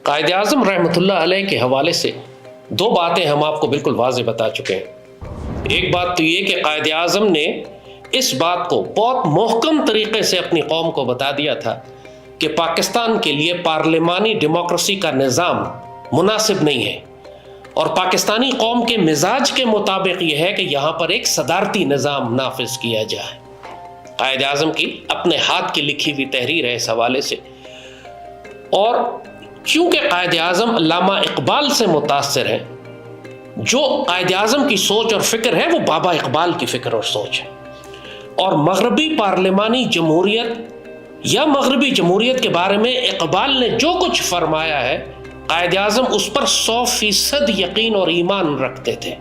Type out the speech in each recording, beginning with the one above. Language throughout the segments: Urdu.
قائد اعظم رحمۃ اللہ علیہ کے حوالے سے دو باتیں ہم آپ کو بالکل واضح بتا چکے ہیں۔ ایک بات تو یہ کہ قائد اعظم نے اس بات کو بہت محکم طریقے سے اپنی قوم کو بتا دیا تھا کہ پاکستان کے لیے پارلیمانی ڈیموکریسی کا نظام مناسب نہیں ہے، اور پاکستانی قوم کے مزاج کے مطابق یہ ہے کہ یہاں پر ایک صدارتی نظام نافذ کیا جائے۔ قائد اعظم کی اپنے ہاتھ کی لکھی ہوئی تحریر ہے اس حوالے سے، اور چونکہ قائد اعظم علامہ اقبال سے متاثر ہیں، جو قائد اعظم کی سوچ اور فکر ہے وہ بابا اقبال کی فکر اور سوچ ہے، اور مغربی پارلیمانی جمہوریت یا مغربی جمہوریت کے بارے میں اقبال نے جو کچھ فرمایا ہے، قائد اعظم اس پر 100% یقین اور ایمان رکھتے تھے۔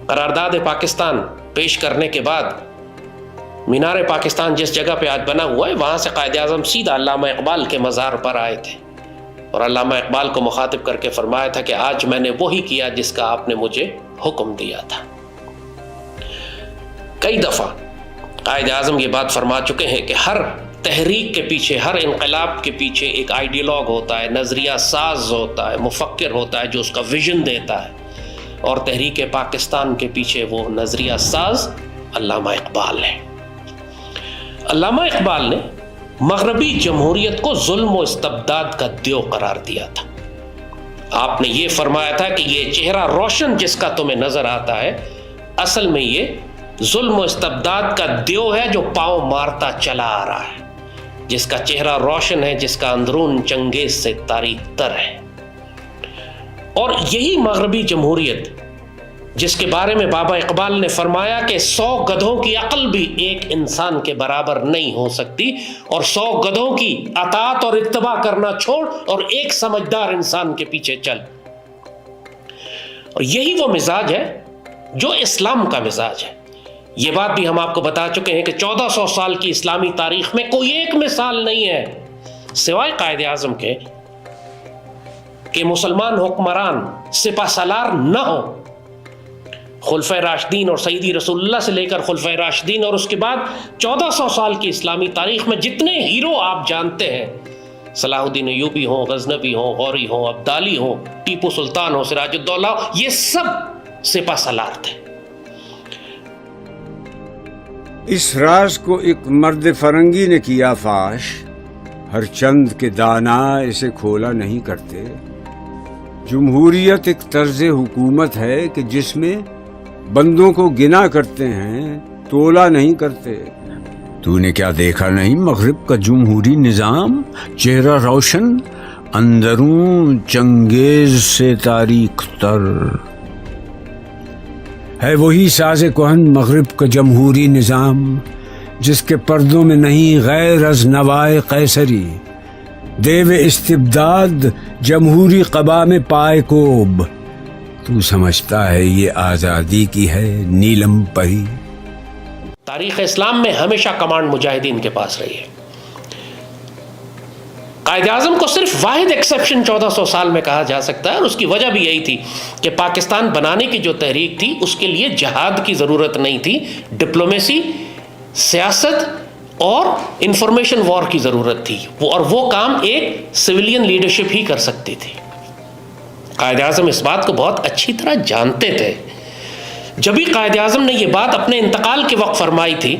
قرارداد پاکستان پیش کرنے کے بعد مینار پاکستان جس جگہ پہ آج بنا ہوا ہے، وہاں سے قائد اعظم سیدھا علامہ اقبال کے مزار پر آئے تھے، اور علامہ اقبال کو مخاطب کر کے فرمایا تھا کہ آج میں نے وہی کیا جس کا آپ نے مجھے حکم دیا تھا۔ کئی دفعہ قائد اعظم یہ بات فرما چکے ہیں کہ ہر تحریک کے پیچھے، ہر انقلاب کے پیچھے ایک آئیڈیالوگ ہوتا ہے، نظریہ ساز ہوتا ہے، مفکر ہوتا ہے جو اس کا ویژن دیتا ہے، اور تحریک پاکستان کے پیچھے وہ نظریہ ساز علامہ اقبال ہے۔ علامہ اقبال نے مغربی جمہوریت کو ظلم و استبداد کا دیو قرار دیا تھا۔ آپ نے یہ فرمایا تھا کہ یہ چہرہ روشن جس کا تمہیں نظر آتا ہے، اصل میں یہ ظلم و استبداد کا دیو ہے جو پاؤں مارتا چلا آ رہا ہے، جس کا چہرہ روشن ہے، جس کا اندرون چنگیز سے تاریک تر ہے۔ اور یہی مغربی جمہوریت جس کے بارے میں بابا اقبال نے فرمایا کہ 100 گدھوں کی عقل بھی ایک انسان کے برابر نہیں ہو سکتی، اور 100 گدھوں کی اطاعت اور اتباع کرنا چھوڑ اور ایک سمجھدار انسان کے پیچھے چل۔ اور یہی وہ مزاج ہے جو اسلام کا مزاج ہے۔ یہ بات بھی ہم آپ کو بتا چکے ہیں کہ 1400 سال کی اسلامی تاریخ میں کوئی ایک مثال نہیں ہے سوائے قائد اعظم کے کہ مسلمان حکمران سپہ سالار نہ ہو۔ خلفۂ راشدین اور سیدی رسول اللہ سے لے کر خلفۂ راشدین اور اس کے بعد 1400 سال کی اسلامی تاریخ میں جتنے ہیرو آپ جانتے ہیں، صلاح الدین ایوبی ہوں، غزنوی ہوں، غوری ہوں، ابدالی ہوں، ٹیپو سلطان ہوں، سراج الدولہ ہوں، یہ سب سپہ سالار تھے۔ اس راز کو ایک مرد فرنگی نے کیا فاش، ہر چند کے دانا اسے کھولا نہیں کرتے۔ جمہوریت ایک طرز حکومت ہے کہ جس میں بندوں کو گنا کرتے ہیں، تولا نہیں کرتے۔ تو نے کیا دیکھا نہیں مغرب کا جمہوری نظام؟ چہرہ روشن، اندرون چنگیز سے تاریک تر ہے۔ وہی ساز کہن مغرب کا جمہوری نظام جس کے پردوں میں نہیں غیر از نوائے قیصری، دیو استبداد جمہوری قبا میں پائے کوب۔ تو سمجھتا ہے یہ آزادی کی ہے نیلم پری؟ تاریخ اسلام میں ہمیشہ کمانڈ مجاہدین کے پاس رہی ہے۔ قائد اعظم کو صرف واحد ایکسیپشن 1400 سال میں کہا جا سکتا ہے، اور اس کی وجہ بھی یہی تھی کہ پاکستان بنانے کی جو تحریک تھی اس کے لیے جہاد کی ضرورت نہیں تھی، ڈپلومیسی، سیاست اور انفارمیشن وار کی ضرورت تھی، اور وہ کام ایک سویلین لیڈرشپ ہی کر سکتی تھی۔ قائد اعظم اس بات کو بہت اچھی طرح جانتے تھے۔ جب بھی قائد اعظم نے یہ بات اپنے انتقال کے وقت فرمائی تھی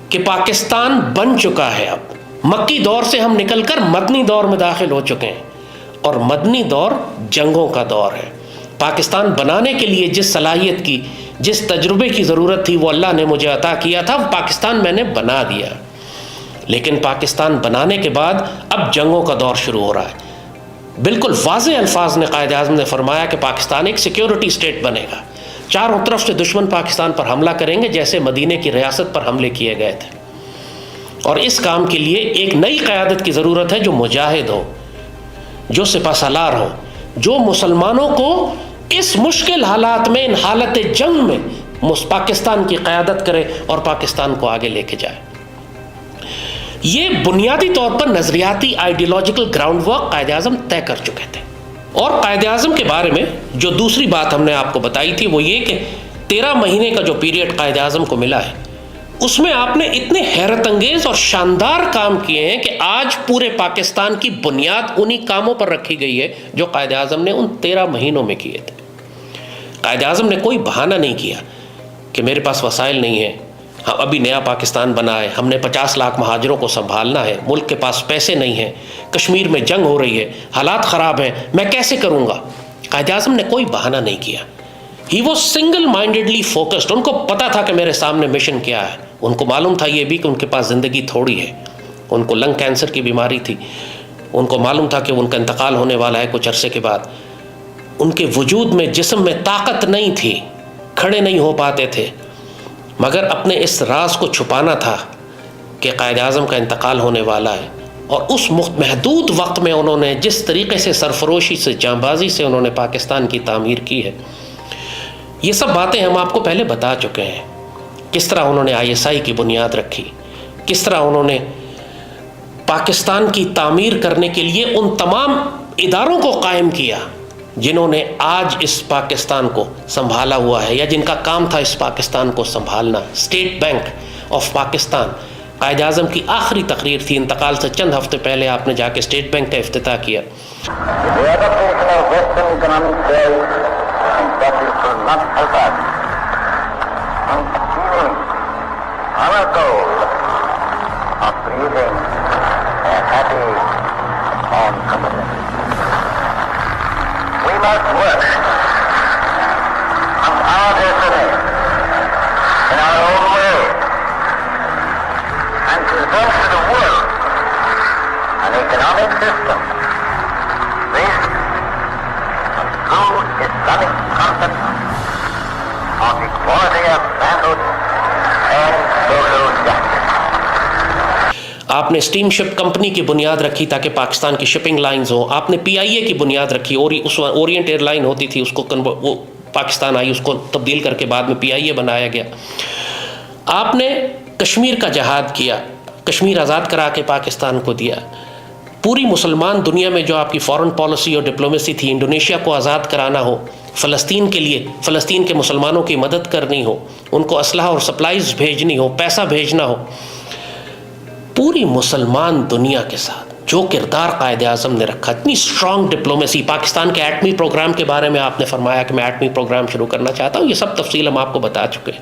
کہ پاکستان بن چکا ہے، اب مکی دور سے ہم نکل کر مدنی دور میں داخل ہو چکے ہیں، اور مدنی دور جنگوں کا دور ہے، پاکستان بنانے کے لیے جس صلاحیت کی، جس تجربے کی ضرورت تھی وہ اللہ نے مجھے عطا کیا تھا، پاکستان میں نے بنا دیا. لیکن پاکستان بنانے کے بعد اب جنگوں کا دور شروع ہو رہا ہے. بالکل واضح الفاظ نے قائد اعظم نے فرمایا کہ پاکستان ایک سیکیورٹی اسٹیٹ بنے گا. چاروں طرف سے دشمن پاکستان پر حملہ کریں گے جیسے مدینے کی ریاست پر حملے کیے گئے تھے. اور اس کام کے لیے ایک نئی قیادت کی ضرورت ہے جو مجاہد ہو، جو سپہ سالار ہو، جو مسلمانوں کو اس مشکل حالات میں، ان حالت جنگ میں پاکستان کی قیادت کرے اور پاکستان کو آگے لے کے جائے. یہ بنیادی طور پر نظریاتی ideological ground work Quaid Azam طے کر چکے تھے. اور قائد اعظم کے بارے میں جو دوسری بات ہم نے آپ کو بتائی تھی وہ یہ کہ 13 مہینے کا جو پیریڈ قائد اعظم کو ملا ہے اس میں آپ نے اتنے حیرت انگیز اور شاندار کام کیے ہیں کہ آج پورے پاکستان کی بنیاد انہی کاموں پر رکھی گئی ہے جو قائد اعظم نے ان 13 مہینوں میں کیے تھے. قائد اعظم نے کوئی بہانہ نہیں کیا کہ میرے پاس وسائل نہیں ہیں، ابھی نیا پاکستان بنا ہے، ہم نے 50 لاکھ مہاجروں کو سنبھالنا ہے، ملک کے پاس پیسے نہیں ہیں، کشمیر میں جنگ ہو رہی ہے، حالات خراب ہیں، میں کیسے کروں گا. قائد اعظم نے کوئی بہانہ نہیں کیا. He was single mindedly focused. ان کو پتا تھا کہ میرے سامنے مشن کیا ہے. ان کو معلوم تھا یہ بھی کہ ان کے پاس زندگی تھوڑی ہے. ان کو لنگ کینسر کی بیماری تھی. ان کو معلوم تھا کہ ان کا انتقال ہونے والا ہے کچھ عرصے کے بعد. ان کے وجود میں، جسم میں طاقت نہیں تھی، کھڑے نہیں ہو پاتے تھے، مگر اپنے اس راز کو چھپانا تھا کہ قائد اعظم کا انتقال ہونے والا ہے. اور اس محدود وقت میں انہوں نے جس طریقے سے سرفروشی سے، جانبازی سے انہوں نے پاکستان کی تعمیر کی ہے، یہ سب باتیں ہم آپ کو پہلے بتا چکے ہیں. کس طرح انہوں نے ISI کی بنیاد رکھی، کس طرح انہوں نے پاکستان کی تعمیر کرنے کے لیے ان تمام اداروں کو قائم کیا جنہوں نے آج اس پاکستان کو سنبھالا ہوا ہے، یا جن کا کام تھا اس پاکستان کو سنبھالنا. State bank of Pakistan Quaid Azam کی آخری تقریر تھی. انتقال سے چند ہفتے پہلے آپ نے جا کے اسٹیٹ بینک کا افتتاح کیا. آپ نے اسٹیم شپ کمپنی کی بنیاد رکھی تاکہ پاکستان کی شپنگ لائنز ہوں. آپ نے PIA کی بنیاد رکھی. اس اورینٹ ایئر لائن ہوتی تھی، اس کو وہ پاکستان آئی، اس کو تبدیل کر کے بعد میں PIA بنایا گیا. آپ نے کشمیر کا جہاد کیا، کشمیر آزاد کرا کے پاکستان کو دیا. پوری مسلمان دنیا میں جو آپ کی فارن پالیسی اور ڈپلومیسی تھی، انڈونیشیا کو آزاد کرانا ہو، فلسطین کے لیے، فلسطین کے مسلمانوں کی مدد کرنی ہو، ان کو اسلحہ اور سپلائز بھیجنی ہو، پیسہ بھیجنا ہو، پوری مسلمان دنیا کے ساتھ جو کردار قائد اعظم نے رکھا، اتنی اسٹرانگ ڈپلومیسی. پاکستان کے ایٹمی پروگرام کے بارے میں آپ نے فرمایا کہ میں ایٹمی پروگرام شروع کرنا چاہتا ہوں. یہ سب تفصیل ہم آپ کو بتا چکے ہیں.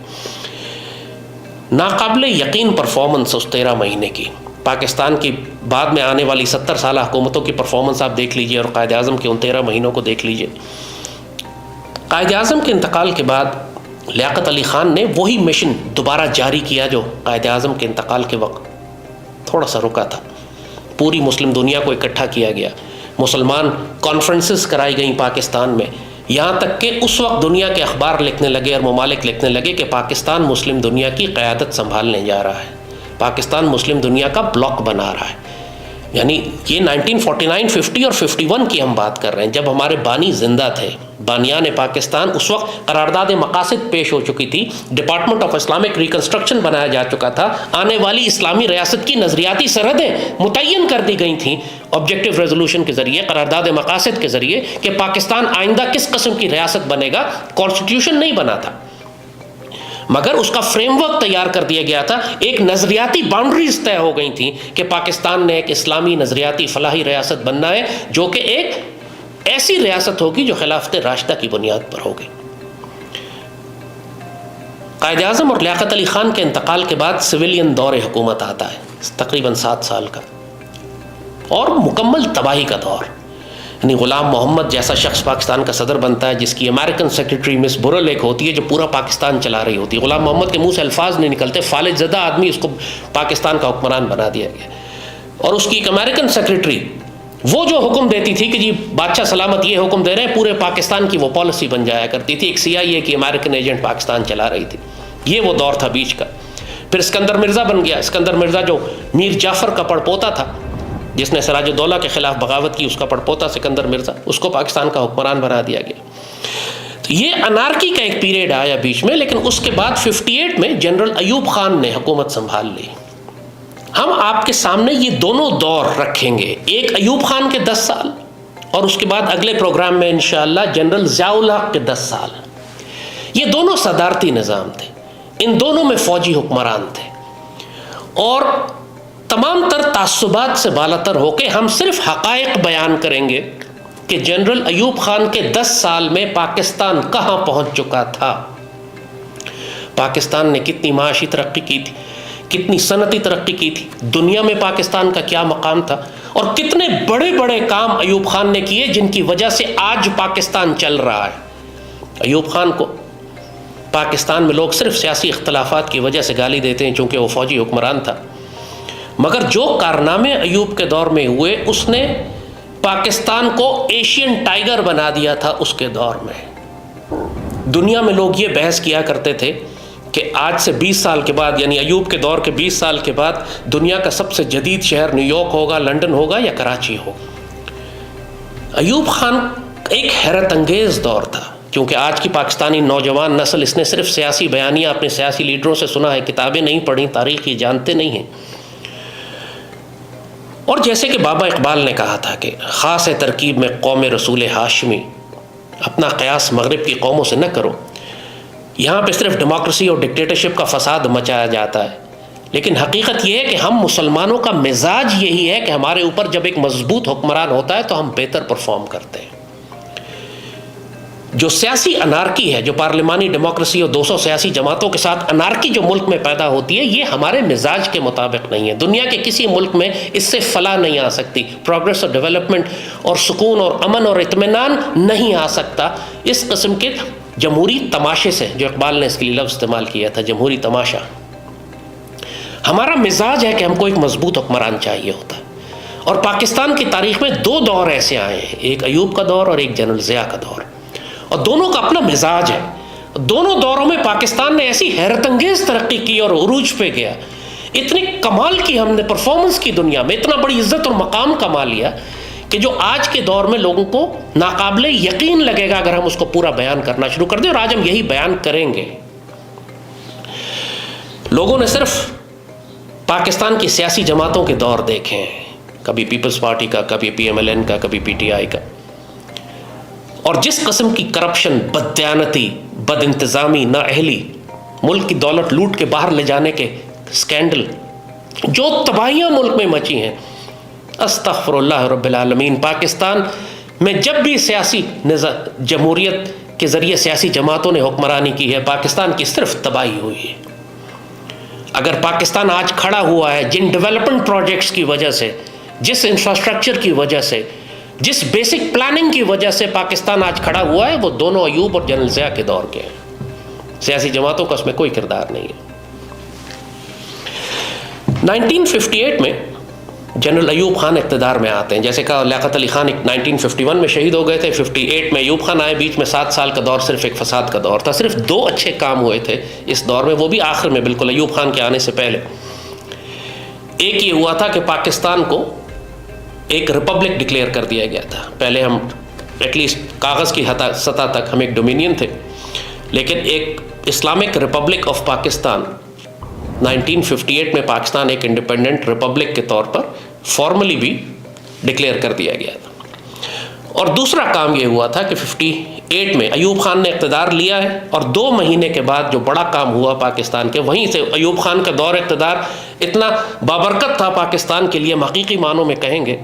ناقابل یقین پرفارمنس اس 13 مہینے کی. پاکستان کی بعد میں آنے والی 70 سالہ حکومتوں کی پرفارمنس آپ دیکھ لیجئے اور قائد اعظم کے ان 13 مہینوں کو دیکھ لیجئے. قائد اعظم کے انتقال کے بعد لیاقت علی خان نے وہی مشن دوبارہ جاری کیا جو قائد اعظم کے انتقال کے وقت تھوڑا سا رکا تھا. پوری مسلم دنیا کو اکٹھا کیا گیا، مسلمان کانفرنسز کرائی گئیں پاکستان میں، یہاں تک کہ اس وقت دنیا کے اخبار لکھنے لگے اور ممالک لکھنے لگے کہ پاکستان مسلم دنیا کی قیادت سنبھالنے جا رہا ہے، پاکستان مسلم دنیا کا بلاک بنا رہا ہے. یعنی یہ 1949، 50 اور 51 کی ہم بات کر رہے ہیں، جب ہمارے بانی زندہ تھے، بانیان پاکستان. اس وقت قرارداد مقاصد پیش ہو چکی تھی، ڈپارٹمنٹ آف اسلامک ریکنسٹرکشن بنایا جا چکا تھا، آنے والی اسلامی ریاست کی نظریاتی سرحدیں متعین کر دی گئی تھیں آبجیکٹو ریزولوشن کے ذریعے، قرارداد مقاصد کے ذریعے، کہ پاکستان آئندہ کس قسم کی ریاست بنے گا. کانسٹیٹیوشن نہیں بنا تھا مگر اس کا فریم ورک تیار کر دیا گیا تھا. ایک نظریاتی باؤنڈریز طے ہو گئی تھیں کہ پاکستان نے ایک اسلامی نظریاتی فلاحی ریاست بننا ہے جو کہ ایک ایسی ریاست ہوگی جو خلافت راشدہ کی بنیاد پر ہوگی. قائد اعظم اور لیاقت علی خان کے انتقال کے بعد سویلین دور حکومت آتا ہے، تقریباً 7 سال کا، اور مکمل تباہی کا دور. یعنی غلام محمد جیسا شخص پاکستان کا صدر بنتا ہے جس کی امریکن سیکرٹری مس برل ایک ہوتی ہے جو پورا پاکستان چلا رہی ہوتی ہے. غلام محمد کے منہ سے الفاظ نہیں نکلتے, فالج زدہ آدمی اس کو پاکستان کا حکمران بنا دیا گیا. اور اس کی ایک امریکن سیکرٹری وہ جو حکم دیتی تھی کہ جی بادشاہ سلامت یہ حکم دے رہے ہیں, پورے پاکستان کی وہ پالیسی بن جایا کرتی تھی. ایک CIA کی امریکن ایجنٹ پاکستان چلا رہی تھی. یہ وہ دور تھا بیچ کا. پھر اسکندر مرزا بن گیا. اسکندر مرزا جو میر جعفر کا پڑپوتا تھا, جس نے سراج الدولہ کے خلاف بغاوت کی, اس کا پڑپوتا سکندر مرزا, اس کو پاکستان کا حکمران بنا دیا گیا. تو یہ انارکی کا ایک پیریڈ آیا بیچ میں, لیکن اس کے بعد 58 میں جنرل ایوب خان نے حکومت سنبھال لی. ہم آپ کے سامنے یہ دونوں دور رکھیں گے, ایک ایوب خان کے 10 سال اور اس کے بعد اگلے پروگرام میں انشاءاللہ جنرل ضیاء الحق کے 10 سال. یہ دونوں صدارتی نظام تھے, ان دونوں میں فوجی حکمران تھے, اور تمام تر تعصبات سے بالاتر ہو کے ہم صرف حقائق بیان کریں گے کہ جنرل ایوب خان کے 10 سال میں پاکستان کہاں پہنچ چکا تھا, پاکستان نے کتنی معاشی ترقی کی تھی, کتنی صنعتی ترقی کی تھی, دنیا میں پاکستان کا کیا مقام تھا, اور کتنے بڑے بڑے کام ایوب خان نے کیے جن کی وجہ سے آج پاکستان چل رہا ہے. ایوب خان کو پاکستان میں لوگ صرف سیاسی اختلافات کی وجہ سے گالی دیتے ہیں چونکہ وہ فوجی حکمران تھا, مگر جو کارنامے ایوب کے دور میں ہوئے اس نے پاکستان کو ایشین ٹائیگر بنا دیا تھا. اس کے دور میں دنیا میں لوگ یہ بحث کیا کرتے تھے کہ آج سے 20 سال کے بعد, یعنی ایوب کے دور کے 20 سال کے بعد, دنیا کا سب سے جدید شہر نیو یارک ہوگا, لندن ہوگا یا کراچی ہوگا. ایوب خان ایک حیرت انگیز دور تھا, کیونکہ آج کی پاکستانی نوجوان نسل اس نے صرف سیاسی بیانیاں اپنے سیاسی لیڈروں سے سنا ہے, کتابیں نہیں پڑھی, تاریخ یہ جانتے نہیں ہیں. اور جیسے کہ بابا اقبال نے کہا تھا کہ خاص ترکیب میں قوم رسول ہاشمی, اپنا قیاس مغرب کی قوموں سے نہ کرو. یہاں پہ صرف ڈیموکریسی اور ڈکٹیٹرشپ کا فساد مچایا جاتا ہے, لیکن حقیقت یہ ہے کہ ہم مسلمانوں کا مزاج یہی ہے کہ ہمارے اوپر جب ایک مضبوط حکمران ہوتا ہے تو ہم بہتر پرفارم کرتے ہیں. جو سیاسی انارکی ہے, جو پارلیمانی ڈیموکریسی اور 200 سیاسی جماعتوں کے ساتھ انارکی جو ملک میں پیدا ہوتی ہے, یہ ہمارے مزاج کے مطابق نہیں ہے. دنیا کے کسی ملک میں اس سے فلاح نہیں آ سکتی, پروگریس اور ڈیولپمنٹ اور سکون اور امن اور اطمینان نہیں آ سکتا اس قسم کے جمہوری تماشے سے, جو اقبال نے اس کے لیے لفظ استعمال کیا تھا, جمہوری تماشا. ہمارا مزاج ہے کہ ہم کو ایک مضبوط حکمران چاہیے ہوتا ہے. اور پاکستان کی تاریخ میں 2 دور ایسے آئے ہیں, ایک ایوب کا دور اور ایک جنرل ضیاء کا دور, اور دونوں کا اپنا مزاج ہے. دونوں دوروں میں پاکستان نے ایسی حیرت انگیز ترقی کی اور عروج پہ گیا, اتنی کمال کی ہم نے پرفارمنس کی دنیا میں, اتنا بڑی عزت اور مقام کما لیا کہ جو آج کے دور میں لوگوں کو ناقابل یقین لگے گا اگر ہم اس کو پورا بیان کرنا شروع کر دیں, اور آج ہم یہی بیان کریں گے. لوگوں نے صرف پاکستان کی سیاسی جماعتوں کے دور دیکھے ہیں, کبھی پیپلز پارٹی کا, کبھی PMLN کا, کبھی PTI کا, اور جس قسم کی کرپشن, بددیانتی, بد انتظامی, نااہلی, ملک کی دولت لوٹ کے باہر لے جانے کے سکینڈل, جو تباہیاں ملک میں مچی ہیں, استغفر اللہ رب العالمین. پاکستان میں جب بھی سیاسی جمہوریت کے ذریعے سیاسی جماعتوں نے حکمرانی کی ہے, پاکستان کی صرف تباہی ہوئی ہے. اگر پاکستان آج کھڑا ہوا ہے جن ڈیولپمنٹ پروجیکٹس کی وجہ سے, جس انفراسٹرکچر کی وجہ سے, جس بیسک پلاننگ کی وجہ سے پاکستان آج کھڑا ہوا ہے, وہ دونوں ایوب اور جنرل ضیاء کے دور کے ہیں. سیاسی جماعتوں کا اس میں کوئی کردار نہیں ہے. 1958 میں جنرل ایوب خان اقتدار میں آتے ہیں. جیسے کہا لیاقت علی خان 1951 میں شہید ہو گئے تھے, 58 میں ایوب خان آئے. بیچ میں 7 سال کا دور صرف ایک فساد کا دور تھا. صرف 2 اچھے کام ہوئے تھے اس دور میں, وہ بھی آخر میں بالکل ایوب خان کے آنے سے پہلے. ایک یہ ہوا تھا کہ پاکستان کو ایک ریپبلک ڈکلیئر کر دیا گیا تھا. پہلے ہم ایٹ لیسٹ کاغذ کی سطح تک ہم ایک ڈومینین تھے, لیکن ایک اسلامک ریپبلک آف پاکستان 1958 میں پاکستان ایک انڈیپینڈنٹ ریپبلک کے طور پر فارملی بھی ڈکلیئر کر دیا گیا تھا. اور دوسرا کام یہ ہوا تھا کہ 58 میں ایوب خان نے اقتدار لیا ہے, اور 2 مہینے کے بعد جو بڑا کام ہوا پاکستان کے, وہیں سے ایوب خان کا دور اقتدار اتنا بابرکت تھا پاکستان کے لیے, حقیقی معنوں میں کہیں گے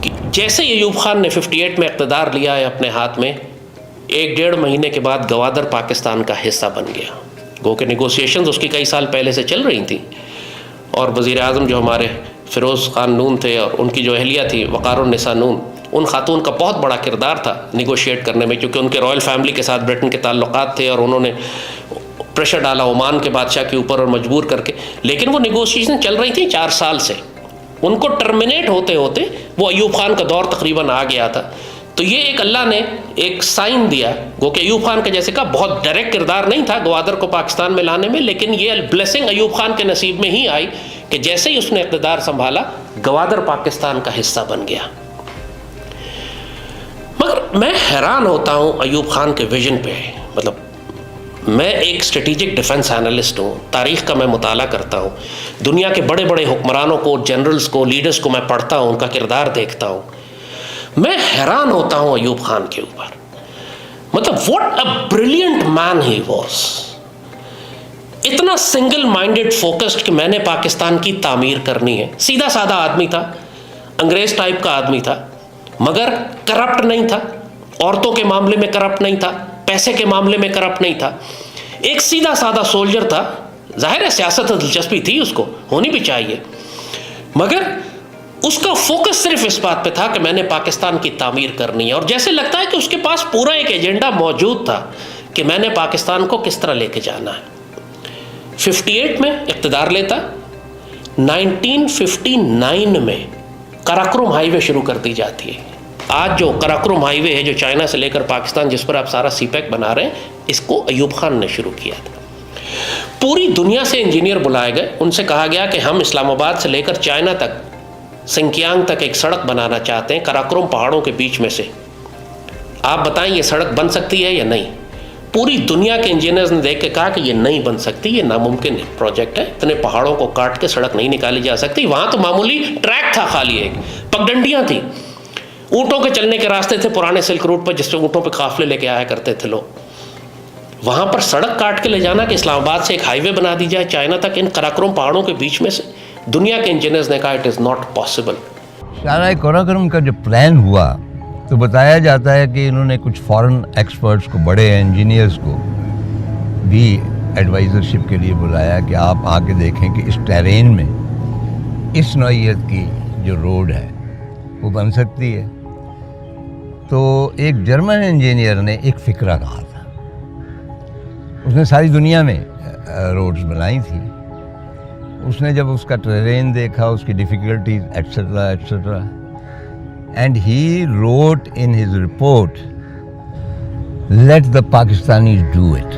کہ جیسے ایوب خان نے 58 میں اقتدار لیا ہے اپنے ہاتھ میں, 1-1.5 مہینے کے بعد گوادر پاکستان کا حصہ بن گیا. گو کہ نیگوسیشنز اس کی کئی سال پہلے سے چل رہی تھیں, اور وزیر اعظم جو ہمارے فیروز خان نون تھے اور ان کی جو اہلیہ تھی وقار النساء نون, ان خاتون کا بہت بڑا کردار تھا نیگوشیٹ کرنے میں، کیونکہ ان کے رائل فیملی کے ساتھ برٹن کے تعلقات تھے اور انہوں نے پریشر ڈالا عمان کے بادشاہ کے اوپر اور مجبور کر کے. لیکن وہ نیگوشیشن چل رہی تھیں 4 سال سے. ان کو ٹرمینیٹ ہوتے ہوتے وہ ایوب خان کا دور تقریباً آ گیا تھا. تو یہ ایک اللہ نے ایک سائن دیا، گو کہ ایوب خان کا جیسے کہا بہت ڈائریکٹ کردار نہیں تھا گوادر کو پاکستان میں لانے میں، لیکن یہ بلیسنگ ایوب خان کے نصیب میں ہی آئی کہ جیسے ہی اس نے اقتدار سنبھالا گوادر پاکستان کا حصہ بن گیا. مگر میں حیران ہوتا ہوں ایوب خان کے ویژن پہ. مطلب میں ایک اسٹریٹجک ڈیفنس اینالسٹ ہوں، تاریخ کا میں مطالعہ کرتا ہوں، دنیا کے بڑے بڑے حکمرانوں کو، جنرلز کو، لیڈرز کو میں پڑھتا ہوں، ان کا کردار دیکھتا ہوں. میں حیران ہوتا ہوں ایوب خان کے اوپر. مطلب what a brilliant man he was. اتنا سنگل مائنڈیڈ فوکسڈ کہ میں نے پاکستان کی تعمیر کرنی ہے. سیدھا سادہ آدمی تھا، انگریز ٹائپ کا آدمی تھا، مگر کرپٹ نہیں تھا، عورتوں کے معاملے میں کرپٹ نہیں تھا، پیسے کے معاملے میں کرپٹ نہیں تھا. ایک سیدھا سادہ سولجر تھا. ظاہر ہے سیاست دلچسپی تھی، اس کو ہونی بھی چاہیے، مگر اس کا فوکس صرف اس بات پہ تھا کہ میں نے پاکستان کی تعمیر کرنی ہے. اور جیسے لگتا ہے کہ اس کے پاس پورا ایک ایجنڈا موجود تھا کہ میں نے پاکستان کو کس طرح لے کے جانا ہے. 58 میں اقتدار لیتا، 1959 میں کراکرم ہائی وے شروع کر دی جاتی ہے. آج جو کراکرم ہائی وے ہے جو چائنا سے لے کر پاکستان، جس پر آپ سارا سی پیک بنا رہے ہیں، اس کو ایوب خان نے شروع کیا تھا. پوری دنیا سے انجینئر بلائے گئے، ان سے کہا گیا کہ ہم اسلام آباد سے لے کر چائنا تک، سنکیانگ تک ایک سڑک بنانا چاہتے ہیں کراکرم پہاڑوں کے بیچ میں سے. آپ بتائیں یہ سڑک بن سکتی ہے یا نہیں؟ پوری دنیا کے انجینئرز نے دیکھ کے کہا کہ یہ نہیں بن سکتی، یہ ناممکن پروجیکٹ ہے، اتنے پہاڑوں کو کاٹ کے سڑک نہیں نکالی جا سکتی. وہاں تو معمولی ٹریک تھا، خالی ایک پگڈنڈیاں تھیں، اونٹوں کے چلنے کے راستے تھے پرانے سلک روٹ پر، جس پہ اونٹوں پہ قافلے لے کے آیا کرتے تھے لوگ. وہاں پر سڑک کاٹ کے لے جانا کہ اسلام آباد سے ایک ہائی وے بنا دی جائے چائنا تک ان کراکرم پہاڑوں کے بیچ میں سے، دنیا کے انجینئرز نے کہا اٹ از ناٹ پاسبل. شاہراہ کراکرم کا جو پلان ہوا تو بتایا جاتا ہے کہ انہوں نے کچھ فارن ایکسپرٹس کو، بڑے انجینئرز کو بھی ایڈوائزرشپ کے لیے بلایا کہ آپ آ کے دیکھیں کہ اس ٹیرین میں اس نوعیت کی جو روڈ ہے وہ بن سکتی ہے. تو ایک جرمن انجینئر نے ایک فکرہ کہا تھا، اس نے ساری دنیا میں روڈز بنائی تھی. اس نے جب اس کا ٹرین دیکھا، اس کی difficulties etcetera etcetera, and he wrote in his report let the Pakistanis do it.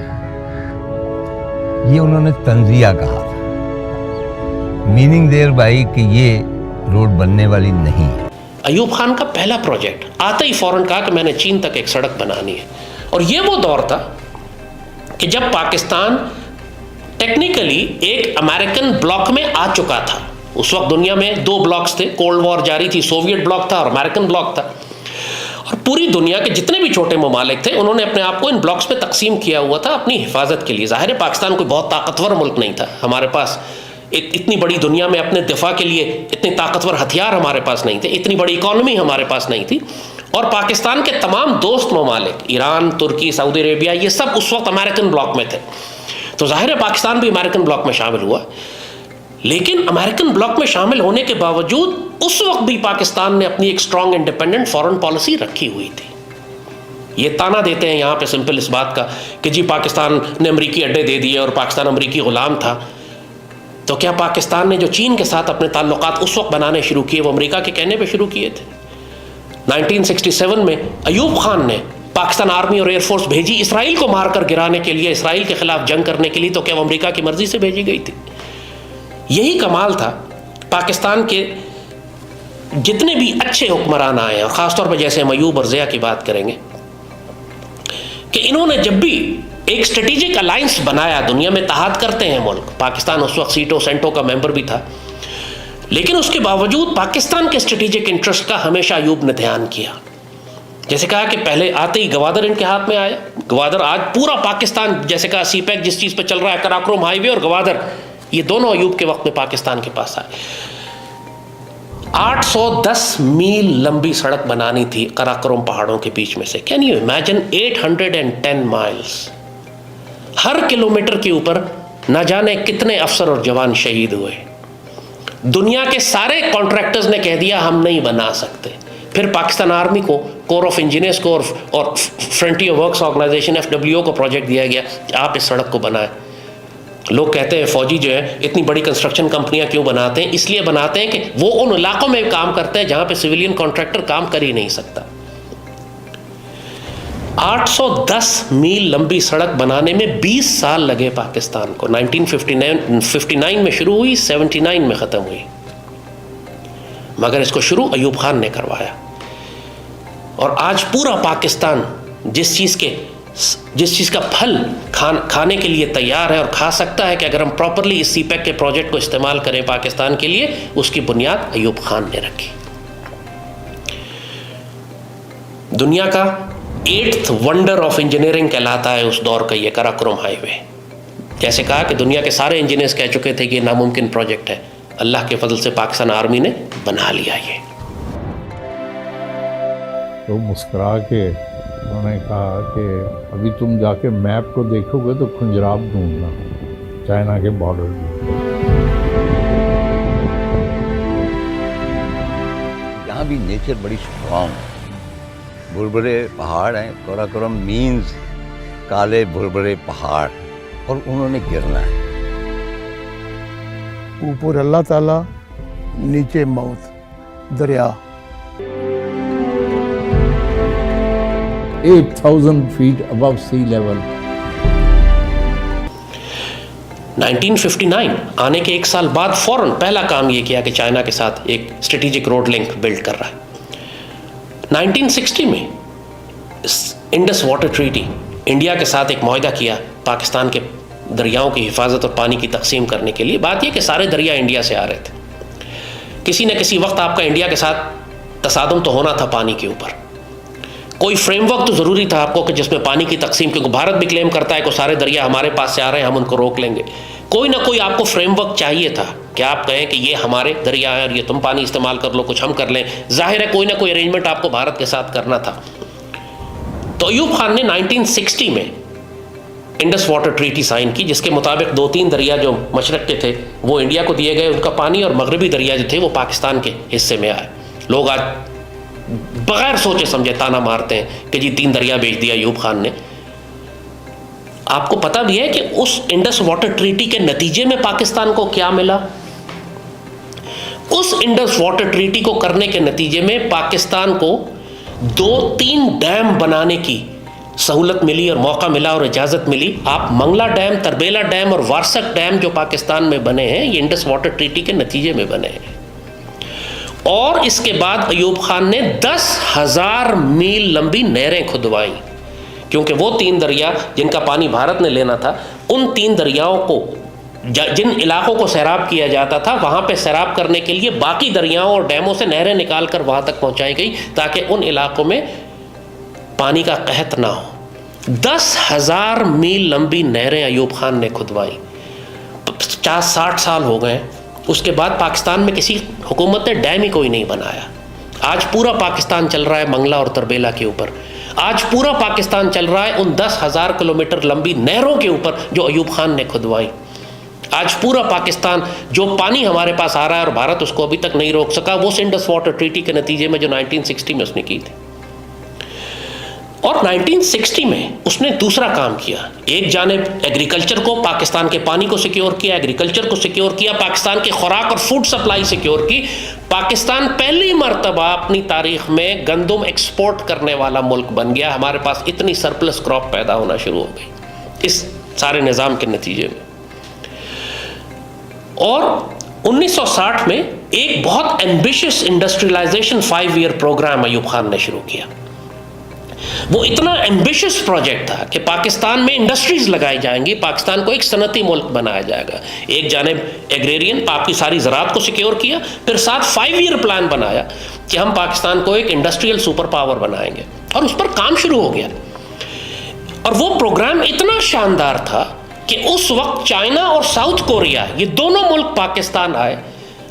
یہ انہوں نے تنزیہ کہا تھا، میننگ دیر بائی کہ یہ روڈ بننے والی نہیں ہے. ایوب خان کا پہلا پروجیکٹ آتے ہی فوراً کہا کہ میں نے چین تک ایک سڑک بنانی ہے. اور یہ وہ دور تھا کہ جب پاکستان ٹیکنیکلی ایک امریکن بلاک میں آ چکا تھا. اس وقت دنیا میں 2 بلاکس تھے، کولڈ وار جاری تھی، سوویٹ بلاک تھا اور امریکن بلاک تھا. اور پوری دنیا کے جتنے بھی چھوٹے ممالک تھے انہوں نے اپنے آپ کو ان بلاکس میں تقسیم کیا ہوا تھا اپنی حفاظت کے لیے. ظاہر ہے پاکستان کوئی بہت طاقتور ملک نہیں تھا، ہمارے پاس اتنی بڑی دنیا میں اپنے دفاع کے لیے اتنے طاقتور ہتھیار ہمارے پاس نہیں تھے، اتنی بڑی اکانومی ہمارے پاس نہیں تھی. اور پاکستان کے تمام دوست ممالک، ایران، ترکی، سعودی عربیہ، یہ سب اس وقت امریکن بلاک میں تھے. تو ظاہر ہے پاکستان بھی امریکن بلاک میں شامل ہوا. لیکن امریکن بلاک میں شامل ہونے کے باوجود اس وقت بھی پاکستان نے اپنی ایک اسٹرانگ انڈیپینڈنٹ فارن پالیسی رکھی ہوئی تھی. یہ تانا دیتے ہیں یہاں پہ سمپل اس بات کا کہ جی پاکستان نے امریکی اڈے دے دیے اور پاکستان امریکی غلام تھا. تو کیا پاکستان نے جو چین کے ساتھ اپنے تعلقات اس وقت بنانے شروع کیے وہ امریکہ کے کہنے پہ شروع کیے تھے؟ 1967 میں ایوب خان نے پاکستان آرمی اور ایئر فورس بھیجی اسرائیل کو مار کر گرانے کے لیے، اسرائیل کے خلاف جنگ کرنے کے لیے. تو کیا وہ امریکہ کی مرضی سے بھیجی گئی تھی؟ یہی کمال تھا پاکستان کے جتنے بھی اچھے حکمران آئے ہیں، اور خاص طور پہ جیسے ہم ایوب اور ضیاء کی بات کریں گے، کہ انہوں نے جب بھی ایک اسٹریٹجک الائنس بنایا، دنیا میں اتحاد کرتے ہیں ملک، پاکستان اس وقت سیٹو سینٹو کا ممبر بھی تھا، لیکن اس کے باوجود پاکستان کے اسٹریٹجک انٹرسٹ کا ہمیشہ ایوب نے دھیان کیا. جیسے کہا کہ پہلے آتے ہی گوادر ان کے ہاتھ میں آیا. گوادر آج پورا پاکستان، جیسے کہا سی پیک جس چیز پہ چل رہا ہے، کراکرم ہائی وے اور گوادر، یہ دونوں ایوب کے وقت میں پاکستان کے پاس آئے. 810 میل لمبی سڑک بنانی تھی کراکرم پہاڑوں کے بیچ میں سے. Can you imagine 810 miles. Hare kilometre کے اوپر نہ جانے کتنے افسر اور جوان شہید ہوئے. دنیا کے سارے کانٹریکٹرز نے کہہ دیا ہم نہیں بنا سکتے. پھر پاکستان آرمی کو کور آف انجینئرس کو اور فرنٹیئر ورکس آرگنائزیشن FWO کو پروجیکٹ دیا گیا کہ آپ اس سڑک کو بنائیں. لوگ کہتے ہیں فوجی جو ہے اتنی بڑی کنسٹرکشن کمپنیاں کیوں بناتے ہیں؟ اس لیے بناتے ہیں کہ وہ ان علاقوں میں کام کرتے ہیں جہاں پہ سویلین کانٹریکٹر کام کر ہی نہیں سکتا. 810 میل لمبی سڑک بنانے میں 20 سال لگے پاکستان کو. 1959 میں شروع ہوئی, 79 میں ختم ہوئی, مگر اس کو شروع ایوب خان نے کروایا. اور آج پورا پاکستان جس چیز کا پھل کھانے کے لیے تیار ہے اور کھا سکتا ہے کہ اگر ہم پراپرلی اس سی پیک کے پروجیکٹ کو استعمال کریں پاکستان کے لیے, اس کی بنیاد ایوب خان نے رکھی. دنیا کا 8th ونڈر آف انجینئرنگ کہلاتا ہے اس دور کا یہ قراقرم ہائی وے. جیسے کہا کہ دنیا کے سارے انجینئرز کہہ چکے تھے کہ یہ ناممکن پروجیکٹ ہے, اللہ کے فضل سے پاکستان آرمی نے بنا لیا. یہ تو مسکرا کے انہوں نے کہا کہ ابھی تم جا کے میپ کو دیکھو گے تو کھنجراب ڈھونڈنا, چائنا کے بارڈر میں. یہاں بھی نیچر بڑی اسٹرانگ, بھربھرے پہاڑ ہیں. قراقرم مینز کالے بھربھرے پہاڑ, اور انہوں نے گرنا ہے. اوپر اللہ تعالیٰ, نیچے موت, دریا. 8,000 feet above sea level. 1959 آنے کے ایک سال بعد فوراً پہلا کام یہ کیا کہ چائنا کے ساتھ ایک اسٹریٹجک روڈ لنک بلڈ کر رہا ہے. 1960 میں انڈس واٹر ٹریٹی, انڈیا کے ساتھ ایک معاہدہ کیا پاکستان کے دریاؤں کی حفاظت اور پانی کی تقسیم کرنے کے لیے. بات یہ کہ سارے دریا انڈیا سے آ رہے تھے. کسی نہ کسی وقت آپ کا انڈیا کے ساتھ تصادم تو ہونا تھا پانی کے اوپر. کوئی فریم ورک تو ضروری تھا آپ کو کہ جس میں پانی کی تقسیم, کیونکہ بھارت بھی کلیم کرتا ہے کہ سارے دریا ہمارے پاس سے آ رہے ہیں, ہم ان کو روک لیں گے. کوئی نہ کوئی آپ کو فریم ورک چاہیے تھا کہ آپ کہیں کہ یہ ہمارے دریا ہیں اور یہ تم پانی استعمال کر لو, کچھ ہم کر لیں. ظاہر ہے کوئی نہ کوئی ارینجمنٹ آپ کو بھارت کے ساتھ کرنا تھا. تو ایوب خان نے 1960 میں انڈس واٹر ٹریٹی سائن کی, جس کے مطابق 2-3 دریا جو مشرق کے تھے وہ انڈیا کو دیے گئے ان کا پانی, اور مغربی دریا جو تھے وہ پاکستان کے حصے میں آئے. لوگ آج بغیر سوچے سمجھے تانا مارتے ہیں کہ جی 3 دریا بیچ دیا ایوب خان نے. آپ کو پتہ بھی ہے کہ اس انڈس واٹر ٹریٹی کے نتیجے میں پاکستان کو کیا ملا؟ اس انڈس واٹر ٹریٹی کو کرنے کے نتیجے میں پاکستان کو 2-3 ڈیم بنانے کی سہولت ملی اور موقع ملا اور اجازت ملی. آپ منگلا ڈیم, تربیلا ڈیم اور وارسک ڈیم جو پاکستان میں بنے ہیں یہ انڈس واٹر ٹریٹی کے نتیجے میں بنے ہیں. اور اس کے بعد ایوب خان نے 10,000 میل لمبی نہریں کھدوائیں, کیونکہ وہ 3 دریا جن کا پانی بھارت نے لینا تھا, ان 3 دریاؤں کو جن علاقوں کو سیراب کیا جاتا تھا وہاں پہ سیراب کرنے کے لیے باقی دریاؤں اور ڈیموں سے نہریں نکال کر وہاں تک پہنچائی گئی تاکہ ان علاقوں میں پانی کا قحط نہ ہو. 10,000 میل لمبی نہریں ایوب خان نے کھدوائیں. 50-60 سال ہو گئے. اس کے بعد پاکستان میں کسی حکومت نے ڈیم ہی کوئی نہیں بنایا. آج پورا پاکستان چل رہا ہے منگلا اور تربیلا کے اوپر. آج پورا پاکستان چل رہا ہے ان 10,000 کلومیٹر لمبی نہروں کے اوپر جو ایوب خان نے کھدوائیں. آج پورا پاکستان جو پانی ہمارے پاس آ رہا ہے اور بھارت اس کو ابھی تک نہیں روک سکا, وہ انڈس واٹر ٹریٹی کے نتیجے میں جو 1960 میں اس نے کی تھی. اور 1960 میں اس نے دوسرا کام کیا. ایک جانب ایگریکلچر کو, پاکستان کے پانی کو سیکیور کیا, ایگریکلچر کو سیکیور کیا, پاکستان کی خوراک اور فوڈ سپلائی سیکیور کی. پاکستان پہلی مرتبہ اپنی تاریخ میں گندم ایکسپورٹ کرنے والا ملک بن گیا. ہمارے پاس اتنی سرپلس کراپ پیدا ہونا شروع ہو گئی اس سارے نظام کے نتیجے میں. اور 1960 میں ایک بہت ambitious industrialisation 5 year programme Ayub Khan نے شروع کیا. وہ اتنا ایمبیشس پروجیکٹ تھا کہ پاکستان میں انڈسٹریز لگائی جائیں گی, پاکستان کو ایک صنعتی ملک بنایا جائے گا. ایک جانب ایگریرین, آپ کی ساری زراعت کو سیکیور کیا, پھر ساتھ 5 ایئر پلان بنایا کہ ہم پاکستان کو ایک انڈسٹریل سپر پاور بنائیں گے, اور اس پر کام شروع ہو گیا. اور وہ پروگرام اتنا شاندار تھا کہ اس وقت چائنا اور ساؤتھ کوریا یہ دونوں ملک پاکستان آئے.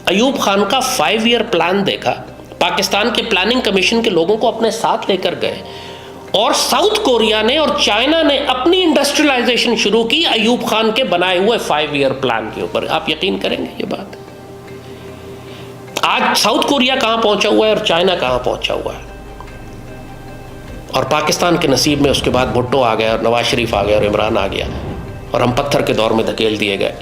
ایوب خان کا 5 ایئر پلان دیکھا, پاکستان کے پلاننگ کمیشن کے لوگوں کو اپنے ساتھ لے کر گئے, اور ساؤتھ کوریا نے اور چائنا نے اپنی انڈسٹریلائزیشن شروع کی ایوب خان کے بنائے ہوئے 5 ایئر پلان کے اوپر. آپ یقین کریں گے یہ بات؟ آج ساؤتھ کوریا کہاں پہنچا ہوا ہے اور چائنا کہاں پہنچا ہوا ہے. اور پاکستان کے نصیب میں اس کے بعد بھٹو آ گیا اور نواز شریف آ گیا اور عمران آ گیا اور ہم پتھر کے دور میں دھکیل دیے گئے.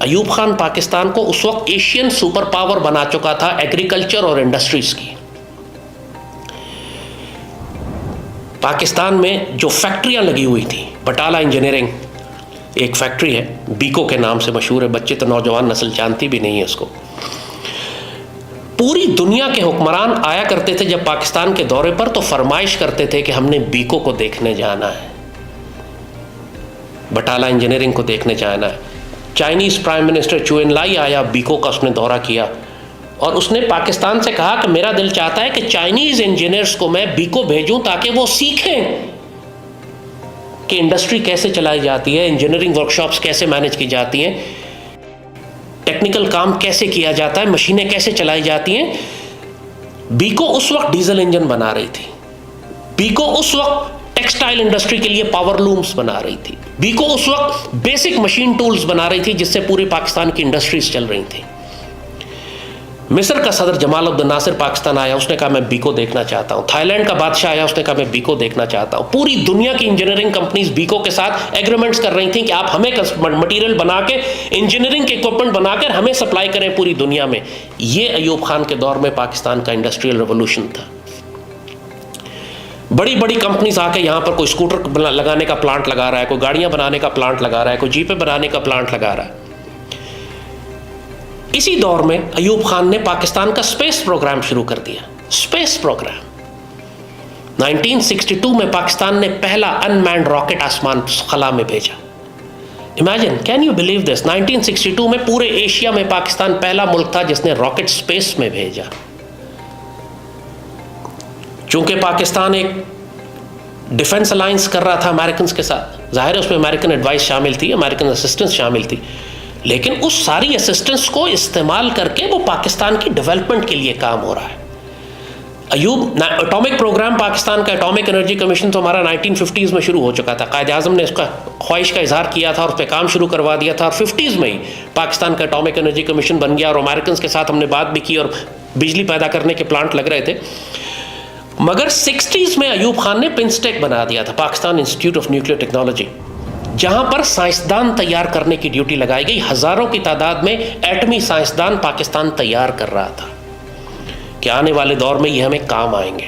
ایوب خان پاکستان کو اس وقت ایشین سپر پاور بنا چکا تھا ایگریکلچر اور انڈسٹریز کی. پاکستان میں جو فیکٹریاں لگی ہوئی تھیں، بٹالہ انجینئرنگ ایک فیکٹری ہے، بیکو کے نام سے مشہور ہے، بچے تو نوجوان نسل جانتی بھی نہیں ہے اس کو. پوری دنیا کے حکمران آیا کرتے تھے جب پاکستان کے دورے پر تو فرمائش کرتے تھے کہ ہم نے بیکو کو دیکھنے جانا ہے، بٹالہ انجینئرنگ کو دیکھنے جانا ہے. چائنیز پرائم منسٹر چو ان لائی آیا، بیکو کا اس نے دورہ کیا اور اس نے پاکستان سے کہا کہ میرا دل چاہتا ہے کہ چائنیز انجینئرز کو میں بیکو بھیجوں تاکہ وہ سیکھیں کہ انڈسٹری کیسے چلائی جاتی ہے، انجینئرنگ ورکشاپس کیسے مینج کی جاتی ہیں، ٹیکنیکل کام کیسے کیا جاتا ہے، مشینیں کیسے چلائی جاتی ہیں. بیکو اس وقت ڈیزل انجن بنا رہی تھی، بیکو اس وقت ٹیکسٹائل انڈسٹری کے لیے پاور لومز بنا رہی تھی، بیکو اس وقت بیسک مشین ٹولز بنا رہی تھی جس سے پورے پاکستان کی انڈسٹریز چل رہی تھیں. مصر کا صدر جمال عبد الناصر پاکستان آیا، اس نے کہا میں بیکو دیکھنا چاہتا ہوں. تھائی لینڈ کا بادشاہ آیا، اس نے کہا میں بیکو دیکھنا چاہتا ہوں. پوری دنیا کی انجینئرنگ کمپنیز بیکو کے ساتھ ایگریمنٹس کر رہی تھیں کہ آپ ہمیں مٹیریل بنا کے، انجینئرنگ کے اکوپمنٹ بنا کر ہمیں سپلائی کریں پوری دنیا میں. یہ ایوب خان کے دور میں پاکستان کا انڈسٹریل ریولوشن تھا. بڑی بڑی کمپنیز آ کے یہاں پر کوئی اسکوٹر لگانے کا پلانٹ لگا رہا ہے، کوئی گاڑیاں بنانے کا پلانٹ لگا رہا ہے، کوئی جیپیں بنانے کا پلانٹ لگا رہا ہے. اسی دور میں ایوب خان نے پاکستان کا اسپیس پروگرام شروع کر دیا. اسپیس پروگرام 1962 میں پاکستان نے پہلا ان مینڈ راکٹ آسمان خلا میں بھیجا. Imagine, can you believe this, 1962 میں پورے ایشیا میں پاکستان پہلا ملک تھا جس نے راکٹ اسپیس میں بھیجا. چونکہ پاکستان ایک ڈیفنس الائنس کر رہا تھا امریکنز کے ساتھ، ظاہر ہے اس میں امریکن ایڈوائس شامل تھی، امریکن اسسٹنس شامل تھی، لیکن اس ساری اسسٹنس کو استعمال کر کے وہ پاکستان کی ڈیولپمنٹ کے لیے کام ہو رہا ہے. ایوب اٹامک پروگرام پاکستان کا، اٹامک انرجی کمیشن تو ہمارا 1950s میں شروع ہو چکا تھا. قائد اعظم نے اس کا خواہش کا اظہار کیا تھا اور اس پہ کام شروع کروا دیا تھا، اور 50s میں ہی پاکستان کا اٹامک انرجی کمیشن بن گیا اور امریکنز کے ساتھ ہم نے بات بھی کی اور بجلی پیدا کرنے کے پلانٹ لگ رہے تھے. مگر 60s میں ایوب خان نے پنسٹیک بنا دیا تھا، Pakistan institute of nuclear technology, جہاں پر سائنسدان تیار کرنے کی ڈیوٹی لگائی گئی. ہزاروں کی تعداد میں ایٹمی سائنسدان پاکستان تیار کر رہا تھا کہ آنے والے دور میں یہ ہمیں کام آئیں گے.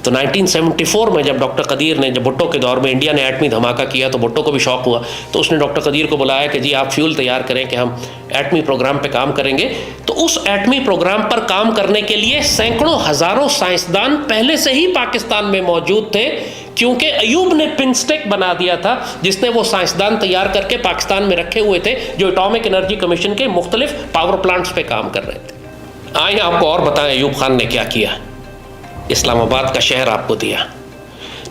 تو 1974 میں جب ڈاکٹر قدیر نے، جب بھٹو کے دور میں انڈیا نے ایٹمی دھماکہ کیا تو بھٹو کو بھی شوق ہوا، تو اس نے ڈاکٹر قدیر کو بلایا کہ جی آپ فیول تیار کریں کہ ہم ایٹمی پروگرام پہ کام کریں گے. تو اس ایٹمی پروگرام پر کام کرنے کے لیے سینکڑوں ہزاروں سائنسدان پہلے سے ہی پاکستان میں موجود تھے، کیونکہ ایوب نے پنسٹیک بنا دیا تھا جس نے وہ سائنسدان تیار کر کے پاکستان میں رکھے ہوئے تھے جو اٹامک انرجی کمیشن کے مختلف پاور پلانٹس پہ کام کر رہے تھے. آئیں آپ کو اور بتائیں ایوب خان نے کیا کیا. اسلام آباد کا شہر آپ کو دیا.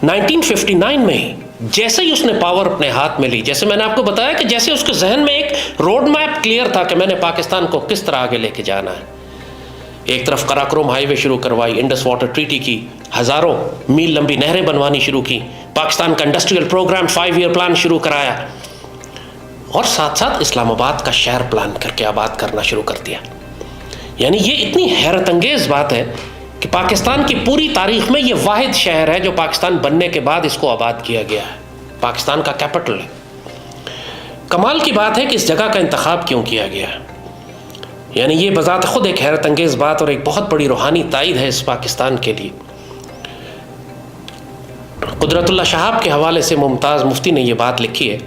1959 میں ہی جیسے ہی اس نے پاور اپنے ہاتھ میں لی، جیسے میں نے آپ کو بتایا کہ جیسے اس کے ذہن میں ایک روڈ میپ کلیئر تھا کہ میں نے پاکستان کو کس طرح آگے لے کے جانا ہے. ایک طرف قراقرم ہائی وے شروع کروائی، انڈس واٹر ٹریٹی کی، ہزاروں میل لمبی نہریں بنوانی شروع کی، پاکستان کا انڈسٹریل پروگرام 5 ایئر پلان شروع کرایا، اور ساتھ ساتھ اسلام آباد کا شہر پلان کر کے آباد کرنا شروع کر دیا. یعنی یہ اتنی حیرت انگیز بات ہے کہ پاکستان کی پوری تاریخ میں یہ واحد شہر ہے جو پاکستان بننے کے بعد اس کو آباد کیا گیا ہے، پاکستان کا کیپٹل ہے. کمال کی بات ہے کہ اس جگہ کا انتخاب کیوں کیا گیا ہے. یعنی یہ بذات خود ایک حیرت انگیز بات اور ایک بہت بڑی روحانی تائید ہے اس پاکستان کے لیے. قدرت اللہ شہاب کے حوالے سے ممتاز مفتی نے یہ بات لکھی ہے